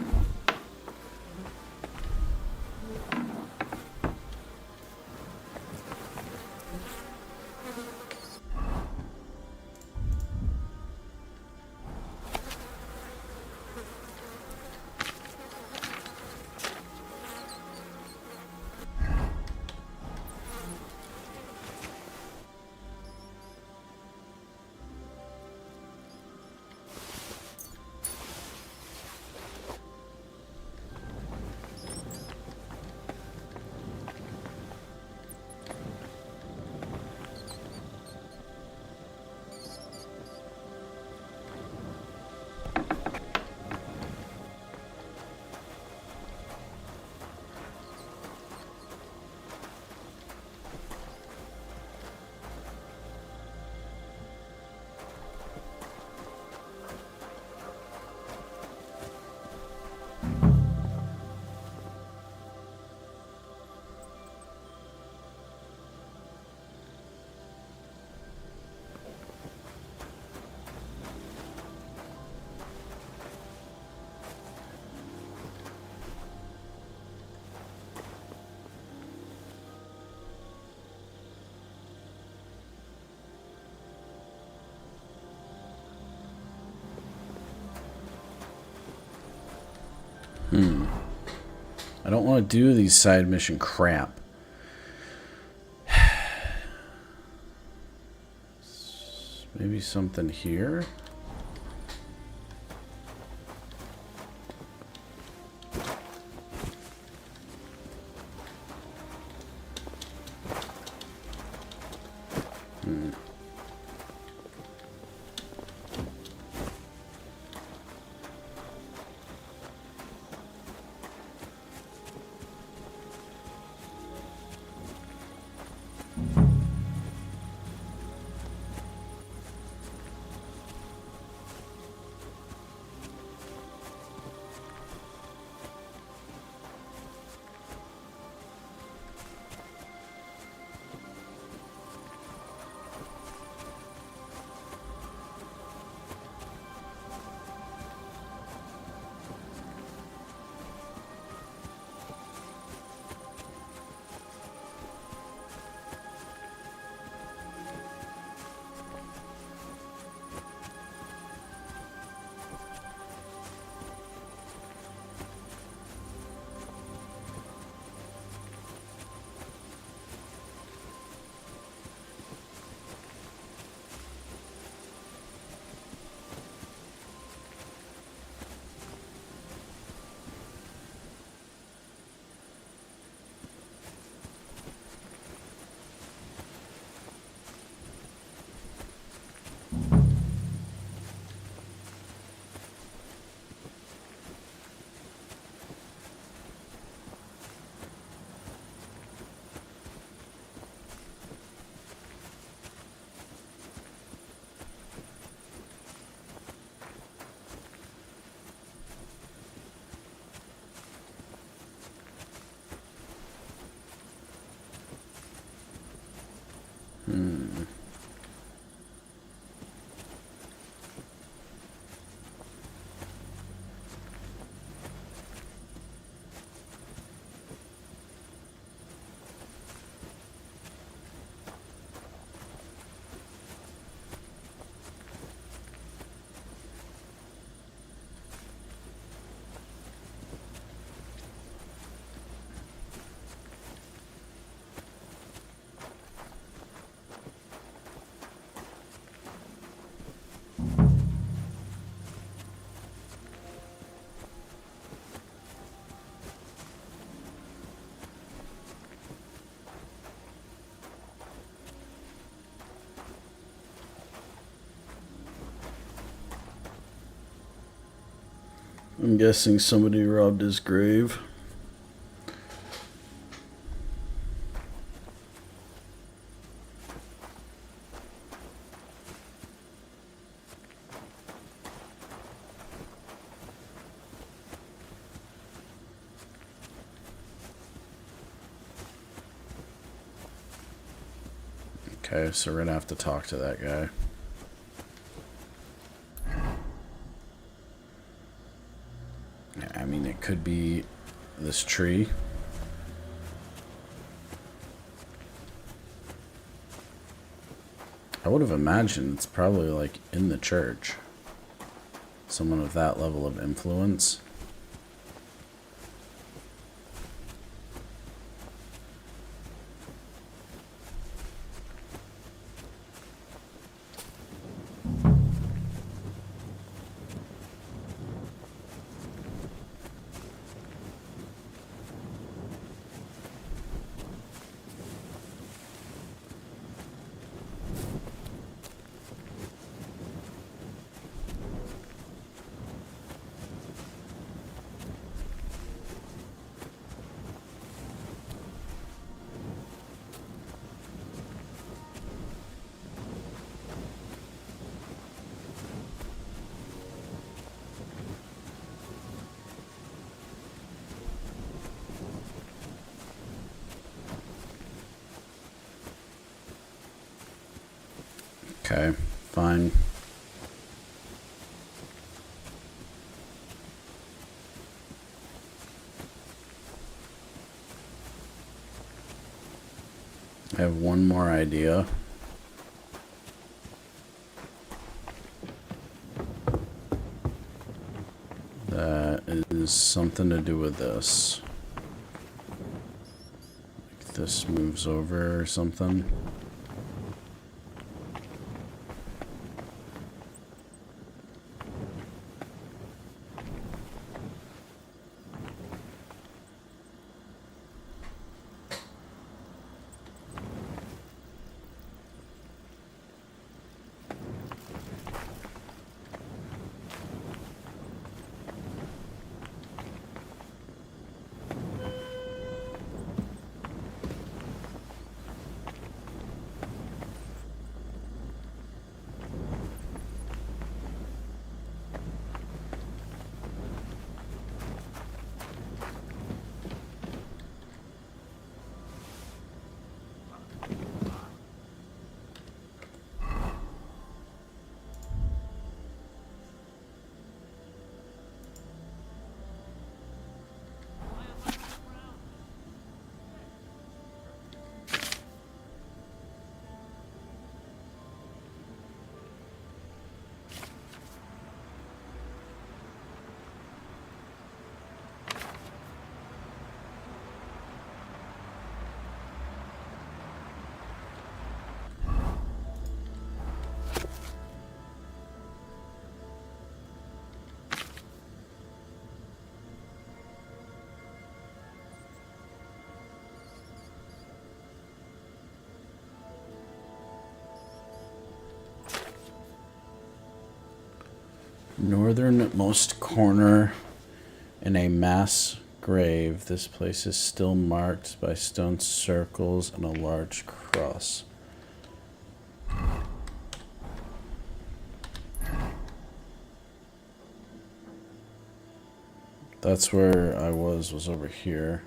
I don't want to do these side mission crap. Maybe something here? I'm guessing somebody robbed his grave. Okay, so we're gonna have to talk to that guy. I mean, it could be this tree. I would have imagined it's probably like in the church. Someone with that level of influence. Okay, fine. I have one more idea. That is something to do with this. Like this moves over or something. Northernmost corner in a mass grave. This place is still marked by stone circles and a large cross. That's where I was over here.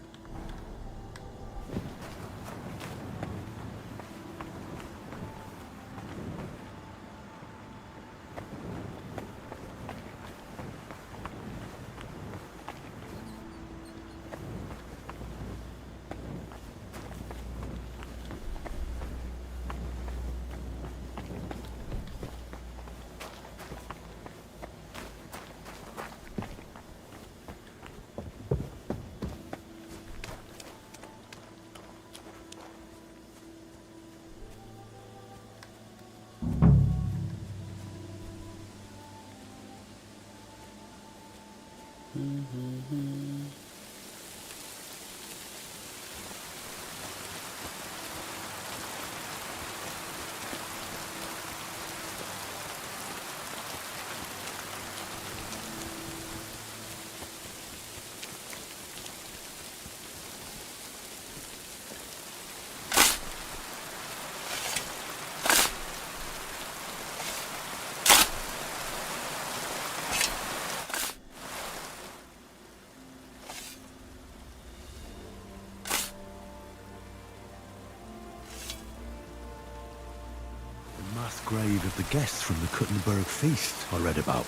of the guests from the Kuttenberg feast I read about.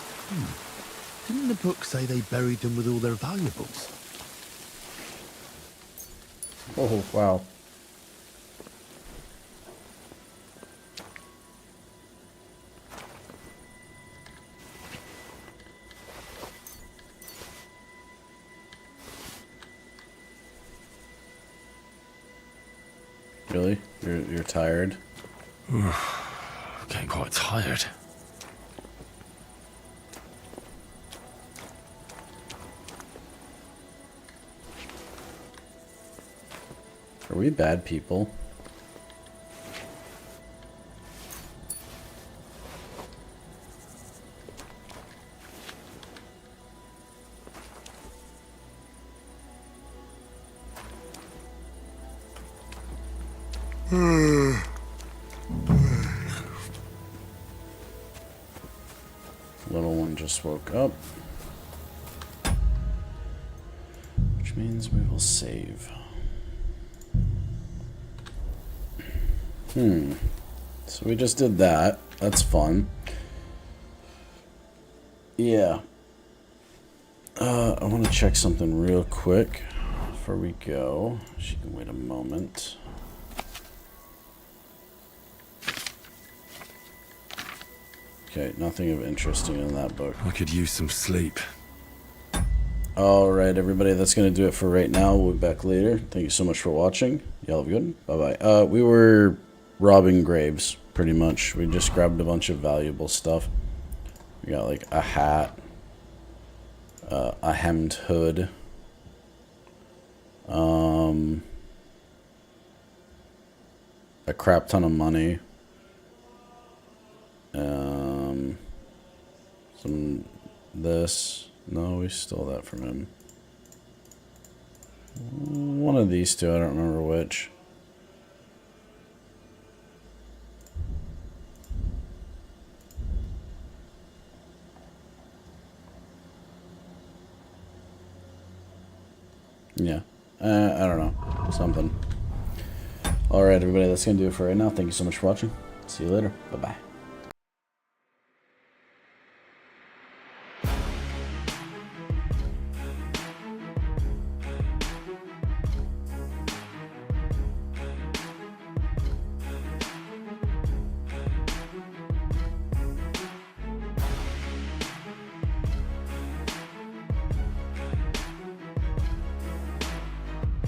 Didn't the book say they buried them with all their valuables? Oh, wow. Really? You're tired? Getting quite tired. Are we bad people? Little one just woke up. Which means we will save. So we just did that. That's fun. Yeah. I want to check something real quick before we go. She can wait a moment. Okay, nothing of interesting in that book. I could use some sleep. Alright, everybody, that's going to do it for right now. We'll be back later. Thank you so much for watching. Y'all have a good one. Bye-bye. We were robbing graves, pretty much. We just grabbed a bunch of valuable stuff. We got, like, a hat. A hemmed hood. A crap ton of money. This. No, we stole that from him. One of these two, I don't remember which. Yeah. I don't know. Something. Alright, everybody, that's going to do it for right now. Thank you so much for watching. See you later. Bye-bye.